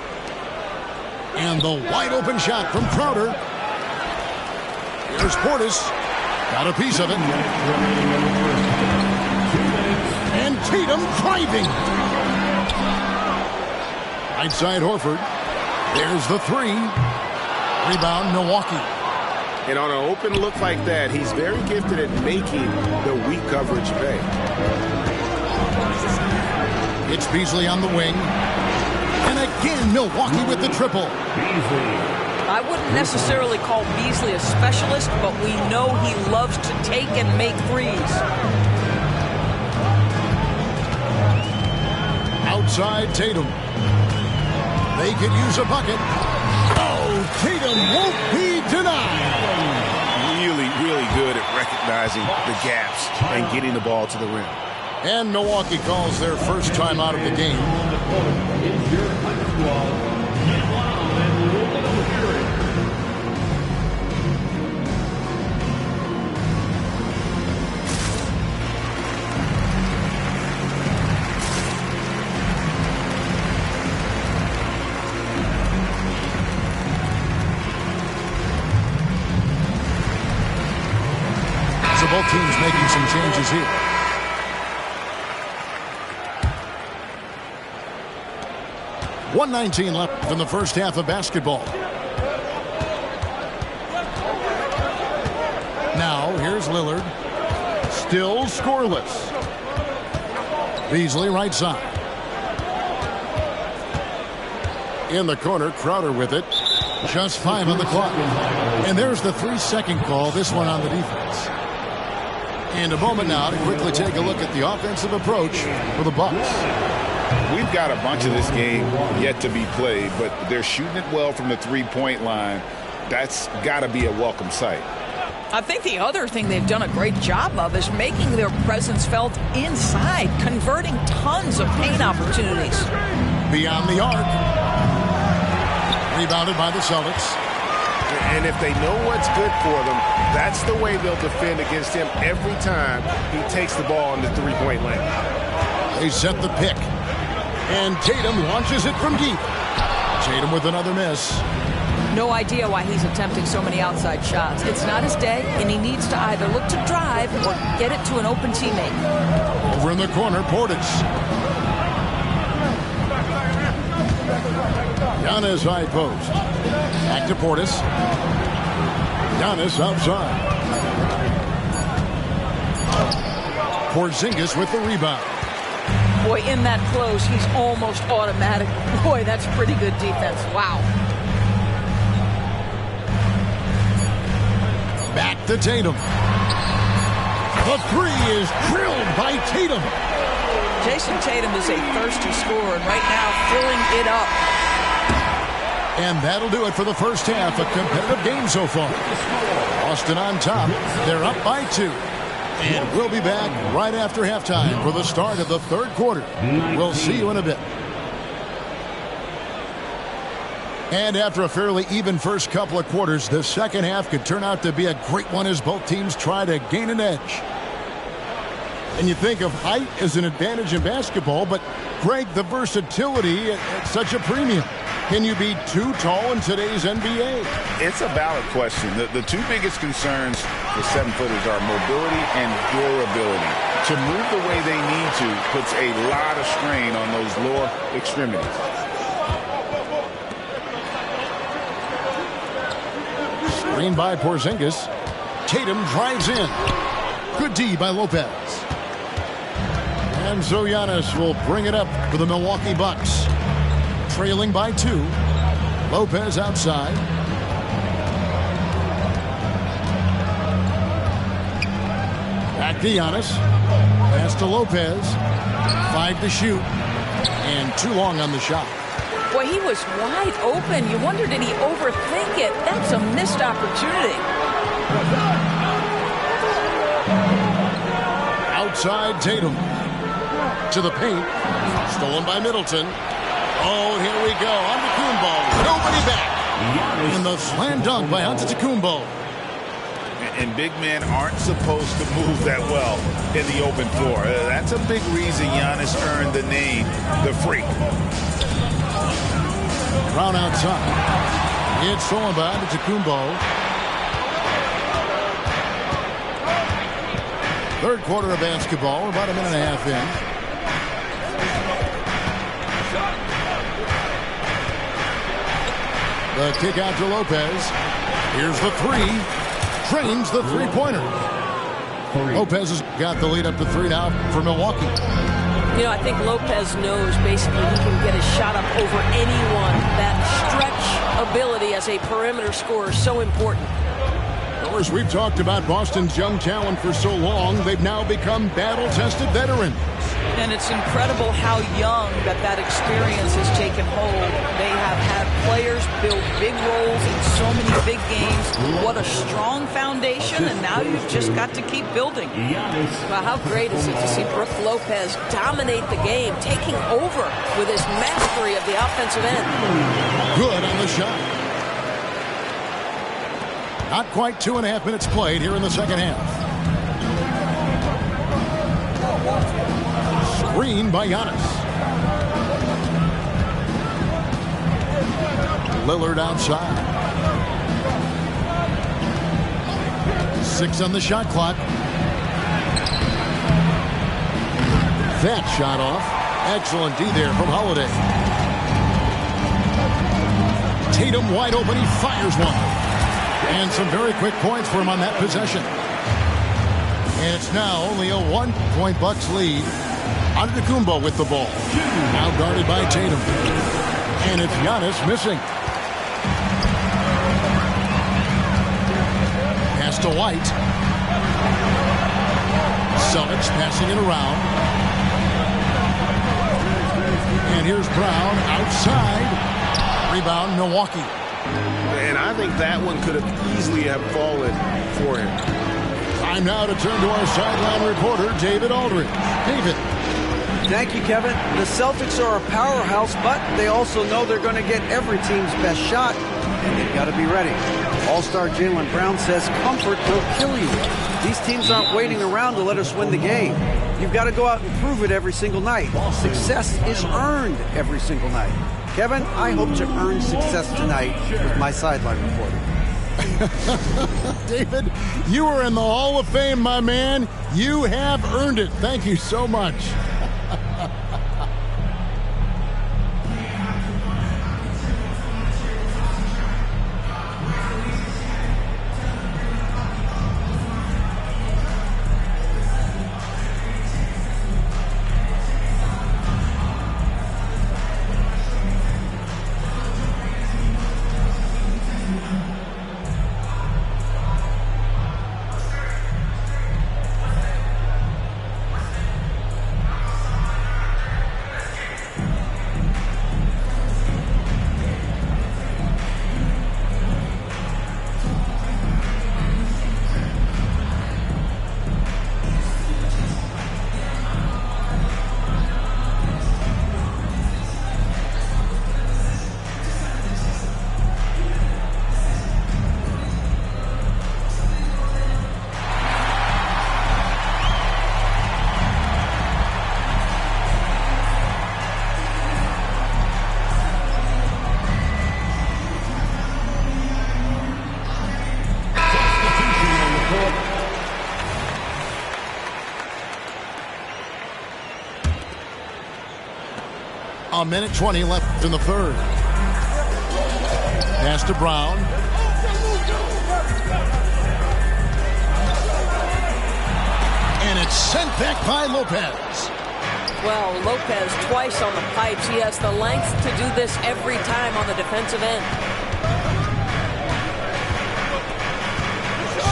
And the wide open shot from Crowder. Here's Portis. Got a piece of it. And Tatum driving. Right side Horford. There's the 3. Rebound Milwaukee. And on an open look like that, he's very gifted at making the weak coverage pay. It's Beasley on the wing. And again, Milwaukee with the triple. I wouldn't necessarily call Beasley a specialist, but we know he loves to take and make threes. Outside Tatum. They could use a bucket. Oh, Tatum won't be denied. Really good at recognizing the gaps and getting the ball to the rim. And Milwaukee calls their first time out of the game. So both teams making some changes here. .119 left in the first half of basketball. Now, here's Lillard. Still scoreless. Beasley right side. In the corner, Crowder with it. Just 5 on the clock. And there's the 3-second call, this one on the defense. And a moment now to quickly take a look at the offensive approach for the Bucks. We've got a bunch of this game yet to be played, but they're shooting it well from the three-point line. That's got to be a welcome sight. I think the other thing they've done a great job of is making their presence felt inside, converting tons of paint opportunities. Beyond the arc. Rebounded by the Celtics. And if they know what's good for them, that's the way they'll defend against him every time he takes the ball in the three-point lane. They set the pick. And Tatum launches it from deep. Tatum with another miss. No idea why he's attempting so many outside shots. It's not his day, and he needs to either look to drive or get it to an open teammate. Over in the corner, Portis. Giannis high post. Back to Portis. Giannis outside. Porzingis with the rebound. Boy, in that close, he's almost automatic. Boy, that's pretty good defense. Wow. Back to Tatum. The 3 is drilled by Tatum. Jason Tatum is a thirsty scorer, and right now filling it up. And that'll do it for the first half. A competitive game so far. Boston on top. They're up by 2. And we'll be back right after halftime for the start of the third quarter. We'll see you in a bit. And after a fairly even first couple of quarters, the second half could turn out to be a great one as both teams try to gain an edge. And you think of height as an advantage in basketball, but Greg, the versatility at such a premium. Can you be too tall in today's NBA? It's a valid question. The two biggest concerns for 7-footers are mobility and durability. To move the way they need to puts a lot of strain on those lower extremities. Screen by Porzingis. Tatum drives in. Good D by Lopez. And so Giannis will bring it up for the Milwaukee Bucks. Trailing by 2. Lopez outside. Back to Giannis. Pass to Lopez. 5 to shoot. And too long on the shot. Boy, he was wide open. You wonder, did he overthink it? That's a missed opportunity. Outside Tatum. To the paint. Stolen by Middleton. Oh, here we go. Antetokounmpo. Nobody back. And the slam dunk by Antetokounmpo. And big men aren't supposed to move that well in the open floor. That's a big reason Giannis earned the name, the Freak. Brown outside. It's stolen by Antetokounmpo. Third quarter of basketball, about a minute and a half in. The kick out to Lopez. Here's the 3. Drains the three-pointer. Lopez has got the lead up to 3 now for Milwaukee. You know, I think Lopez knows basically he can get his shot up over anyone. That stretch ability as a perimeter scorer is so important. Of course, we've talked about Boston's young talent for so long. They've now become battle-tested veterans. And it's incredible how young that experience has taken hold. They have had players build big roles in so many big games. What a strong foundation, and now you've just got to keep building. Well, how great is it to see Brook Lopez dominate the game, taking over with his mastery of the offensive end. Good on the shot. Not quite 2.5 minutes played here in the second half. Screen by Giannis. Lillard outside. 6 on the shot clock. That shot off. Excellent D there from Holiday. Tatum wide open. He fires one. And some very quick points for him on that possession. And it's now only a 1-point Bucks lead. Antetokounmpo with the ball. Now guarded by Tatum. And it's Giannis missing. Pass to White. Celtics passing it around. And here's Brown outside. Rebound Milwaukee. And I think that one could have easily have fallen for him. Time now to turn to our sideline reporter, David Aldridge. David. Thank you, Kevin. The Celtics are a powerhouse, but they also know they're going to get every team's best shot, and they've got to be ready. All-star Jaylen Brown says comfort will kill you. These teams aren't waiting around to let us win the game. You've got to go out and prove it every single night. Success is earned every single night. Kevin, I hope to earn success tonight with my sideline reporting. David, you are in the Hall of Fame, my man. You have earned it. Thank you so much. A minute 20 left in the third. Pass to Brown. And it's sent back by Lopez. Well, Lopez twice on the pipes. He has the length to do this every time on the defensive end.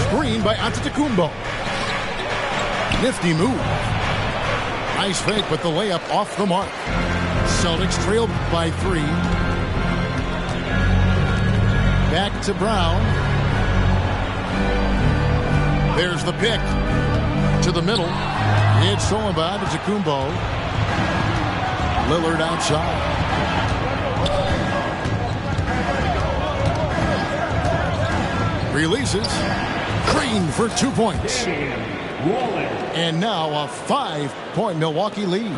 Screen by Antetokounmpo. Nifty move. Nice fake, but the layup off the mark. Celtics trailed by 3. Back to Brown. There's the pick. To the middle. It's stolen by Antetokounmpo. Lillard outside. Releases. Green for 2 points. And now a 5-point Milwaukee lead.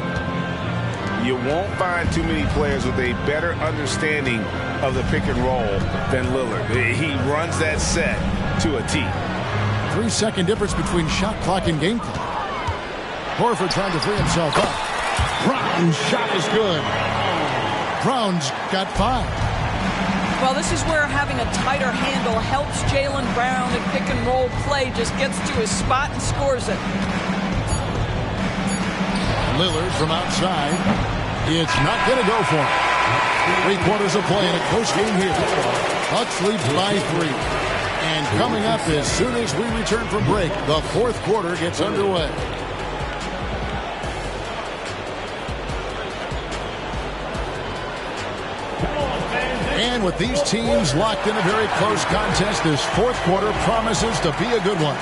You won't find too many players with a better understanding of the pick and roll than Lillard. He runs that set to a T. 3-second difference between shot clock and game clock. Horford trying to free himself up. Brown's shot is good. Brown's got 5. Well, this is where having a tighter handle helps Jaylen Brown in pick and roll play. Just gets to his spot and scores it. Lillard from outside. It's not going to go for him. 3 quarters of play in a close game here. Bucks lead by 3. And coming up as soon as we return from break, the 4th quarter gets underway. And with these teams locked in a very close contest, this 4th quarter promises to be a good one.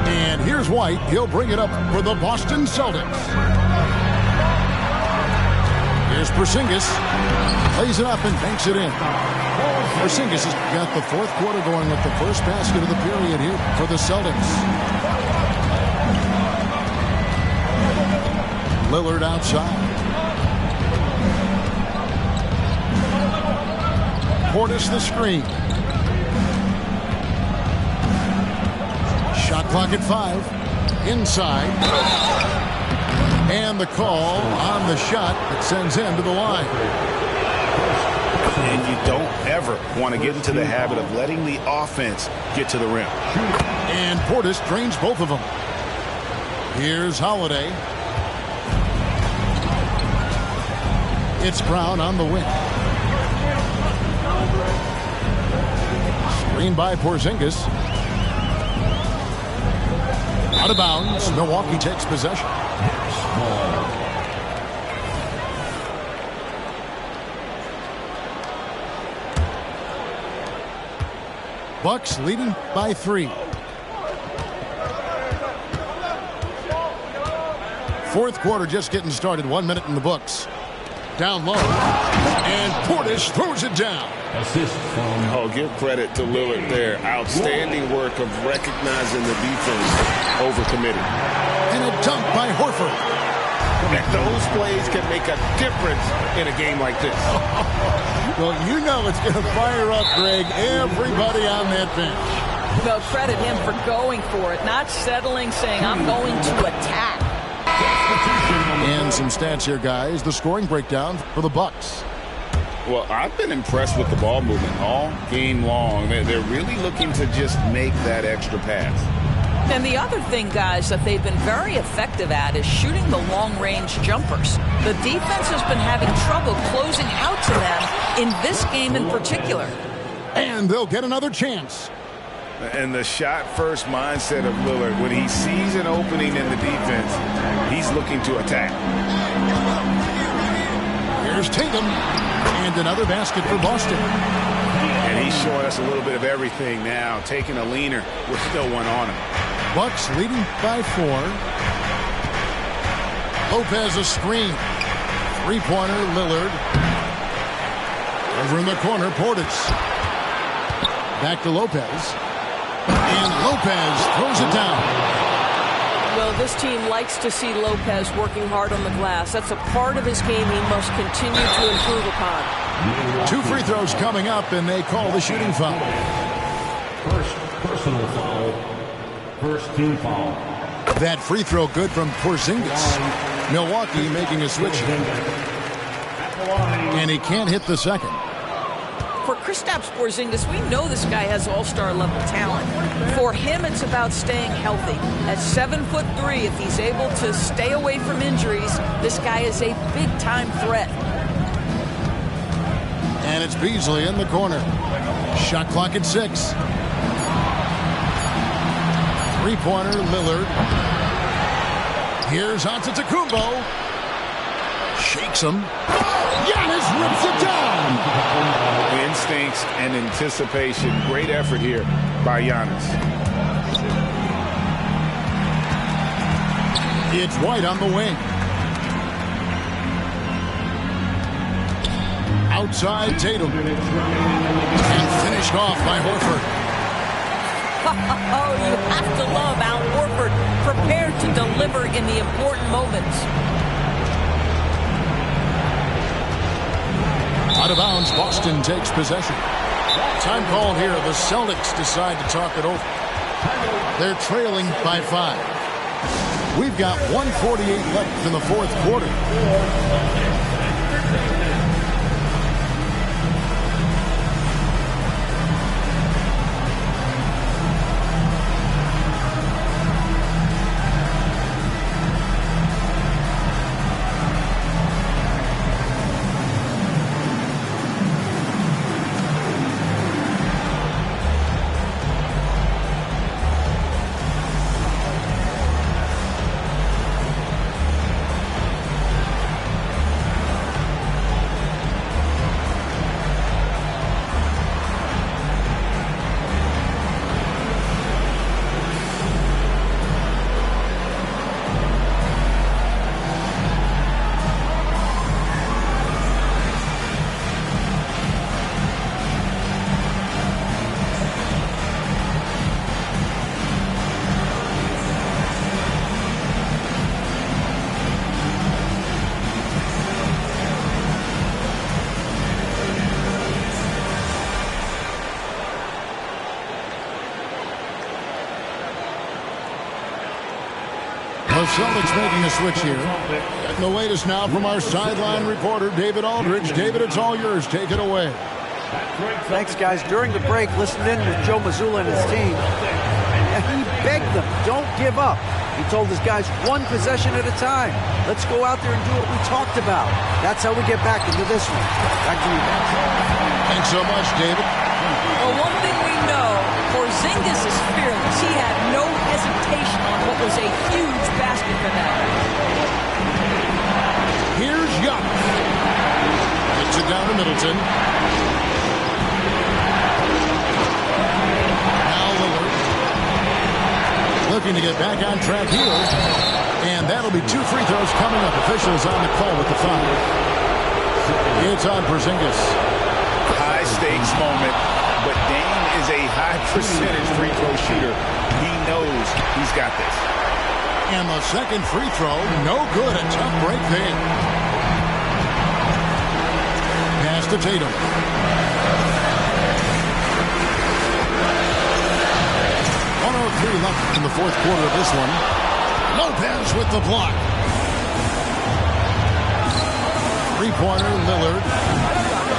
And here's White. He'll bring it up for the Boston Celtics. Here's Porzingis. Plays it up and banks it in. Porzingis has got the 4th quarter going with the first basket of the period here for the Celtics. Lillard outside. Portis the screen. Shot clock at 5. Inside. And the call on the shot that sends him to the line. And you don't ever want to get into the habit of letting the offense get to the rim. And Portis drains both of them. Here's Holiday. It's Brown on the wing. Screen by Porzingis. Out of bounds. Milwaukee takes possession. Bucks leading by 3. 4th quarter just getting started. 1 minute in the books. Down low. And Portis throws it down. Oh, give credit to Lillard there. Outstanding work of recognizing the defense overcommitted. And a dunk by Horford. Those plays can make a difference in a game like this. Well, you know it's going to fire up, Greg, everybody on that bench. Well, credit him for going for it, not settling, saying, I'm going to attack. And some stats here, guys. The scoring breakdown for the Bucks. Well, I've been impressed with the ball movement all game long. They're really looking to just make that extra pass. And the other thing, guys, that they've been very effective at is shooting the long-range jumpers. The defense has been having trouble closing out to them in this game in particular. And they'll get another chance. And the shot-first mindset of Lillard, when he sees an opening in the defense, he's looking to attack. Here's Tatum. And another basket for Boston. And he's showing us a little bit of everything now, taking a leaner with still one on him. Bucks leading by 4. Lopez a screen. 3-pointer, Lillard. Over in the corner, Portis. Back to Lopez. And Lopez throws it down. Well, this team likes to see Lopez working hard on the glass. That's a part of his game he must continue to improve upon. 2 free throws coming up, and they call the shooting foul. First personal foul First team foul. That free throw good from Porzingis. Milwaukee making a switch. And he can't hit the second. For Kristaps Porzingis, we know this guy has all-star level talent. For him, it's about staying healthy. At 7'3", if he's able to stay away from injuries, this guy is a big-time threat. And it's Beasley in the corner. Shot clock at 6. Three-pointer, Lillard. Here's Antetokounmpo. Shakes him. Giannis rips it down. Instincts and anticipation. Great effort here by Giannis. It's White on the wing. Outside Tatum. And finished off by Horford. Oh, you have to love Al Horford, prepared to deliver in the important moments. Out of bounds, Boston takes possession. Time called here. The Celtics decide to talk it over. They're trailing by 5. We've got 1:48 left in the fourth quarter. The Celtics making a switch here. Getting the latest now from our sideline reporter, David Aldridge. David, it's all yours. Take it away. Thanks, guys. During the break, listened in with Joe Mazzulla and his team. He begged them, don't give up. He told his guys, one possession at a time. Let's go out there and do what we talked about. That's how we get back into this one. Back to you guys. Thanks so much, David. Well, one thing we know, Porzingis is fearless. He had no hesitation on what was a huge basket for them. Here's Giannis. Gets it down to Middleton. Now Lillard. Looking to get back on track here. And that'll be 2 free throws coming up. Officials on the call with the foul. It's on Porzingis. High stakes moment, but Dame is a high percentage free throw shooter. He knows he's got this. And the second free throw, no good. A tough break there. Pass to Tatum. 1:03 left in the fourth quarter of this one. Lopez with the block. Three-pointer, Lillard.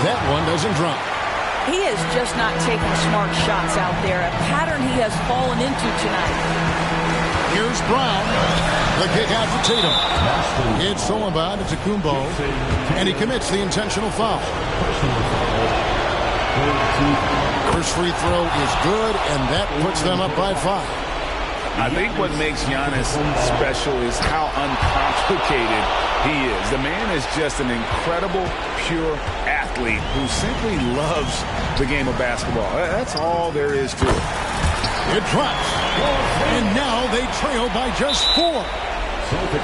That one doesn't drop. He is just not taking smart shots out there, a pattern he has fallen into tonight. Here's Brown. The kick out for Tatum. It's stolen by Antetokounmpo, and he commits the intentional foul. First free throw is good, and that puts them up by 5. I think what makes Giannis special is how uncomplicated he is. The man is just an incredible, pure athlete who simply loves the game of basketball. That's all there is to it. It drops. And now they trail by just 4.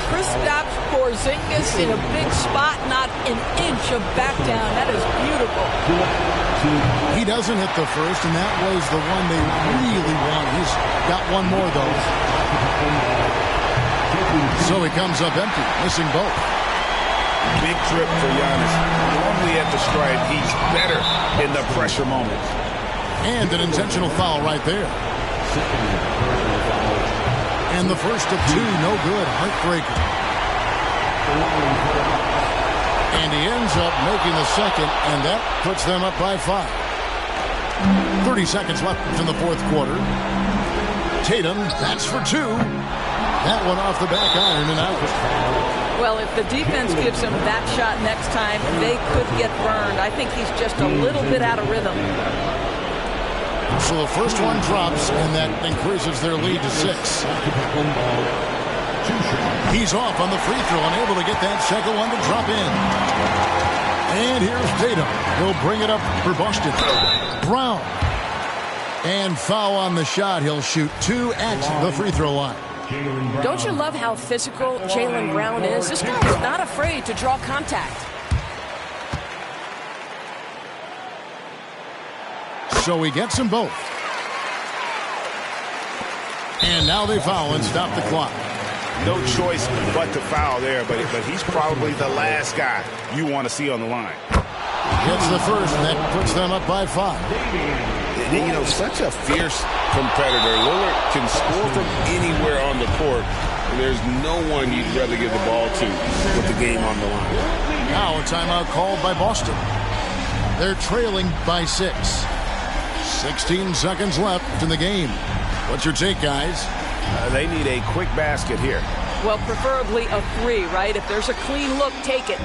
Kristaps Porzingis in a big spot, not an inch of back down. That is beautiful. He doesn't hit the first, and that was the one they really want. He's got one more, though. So he comes up empty, missing both. Big trip for Giannis. Normally at the stripe, he's better in the pressure moments. And an intentional foul right there. And the first of two, no good. Heartbreaker. And he ends up making the second, and that puts them up by 5. 30 seconds left in the fourth quarter. Tatum, that's for 2. That one off the back iron and out. Well, if the defense gives him that shot next time, they could get burned. I think he's just a little bit out of rhythm. So the first one drops, and that increases their lead to 6. He's off on the free throw, unable to get that second one to drop in. And here's Tatum. He'll bring it up for Boston. Brown. And foul on the shot. He'll shoot 2 at the free throw line. Don't you love how physical Jaylen Brown is? This guy is not afraid to draw contact. So he gets them both. And now they foul and stop the clock. No choice but to foul there, but he's probably the last guy you want to see on the line. Gets the first, and that puts them up by 5. And, you know, such a fierce competitor. Lillard can score from anywhere on the court. There's no one you'd rather give the ball to with the game on the line. Now a timeout called by Boston. They're trailing by 6. 16 seconds left in the game. What's your take, guys? They need a quick basket here. Well, preferably a 3, right? If there's a clean look, take it.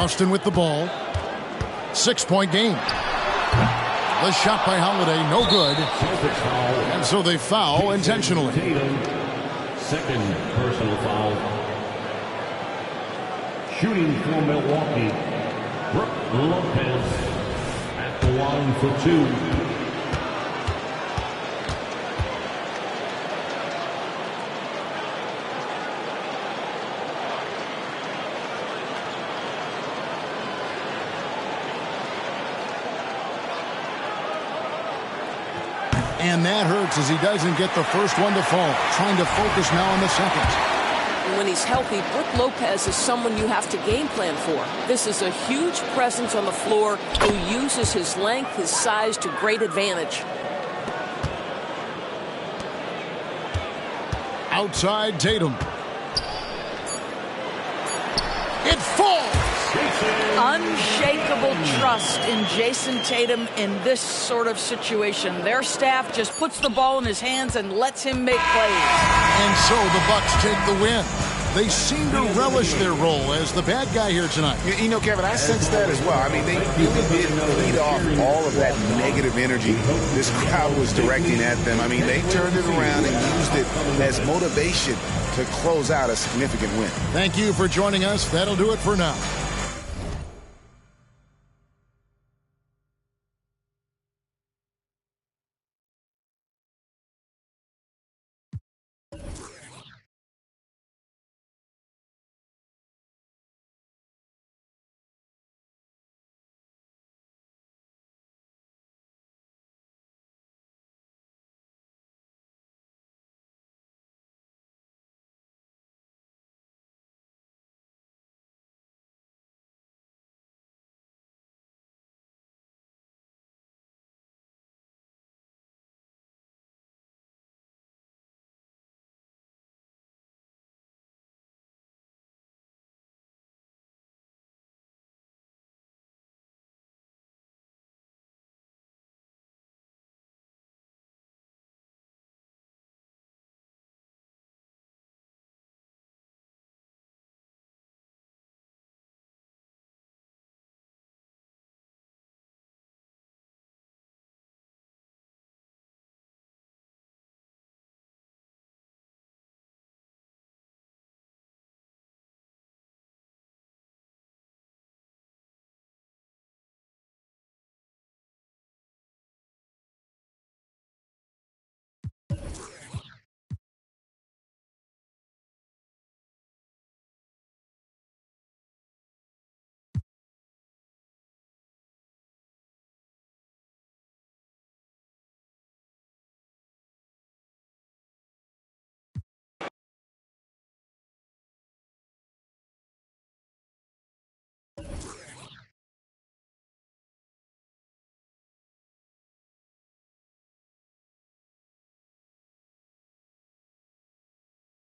Austin with the ball. 6-point game. The shot by Holiday, no good. And so they foul intentionally. Second personal foul. Shooting for Milwaukee, Brook Lopez at the line for 2. And that hurts as he doesn't get the first one to fall. Trying to focus now on the second. When he's healthy, Brook Lopez is someone you have to game plan for. This is a huge presence on the floor who uses his length, his size to great advantage. Outside Tatum. It falls. Unshakable trust in Jason Tatum in this sort of situation. Their staff just puts the ball in his hands and lets him make plays. And so the Bucks take the win. They seem to relish their role as the bad guy here tonight. You know, Kevin, I sense that as well. I mean, they really did feed off all of that negative energy this crowd was directing at them. I mean, they turned it around and used it as motivation to close out a significant win. Thank you for joining us. That'll do it for now.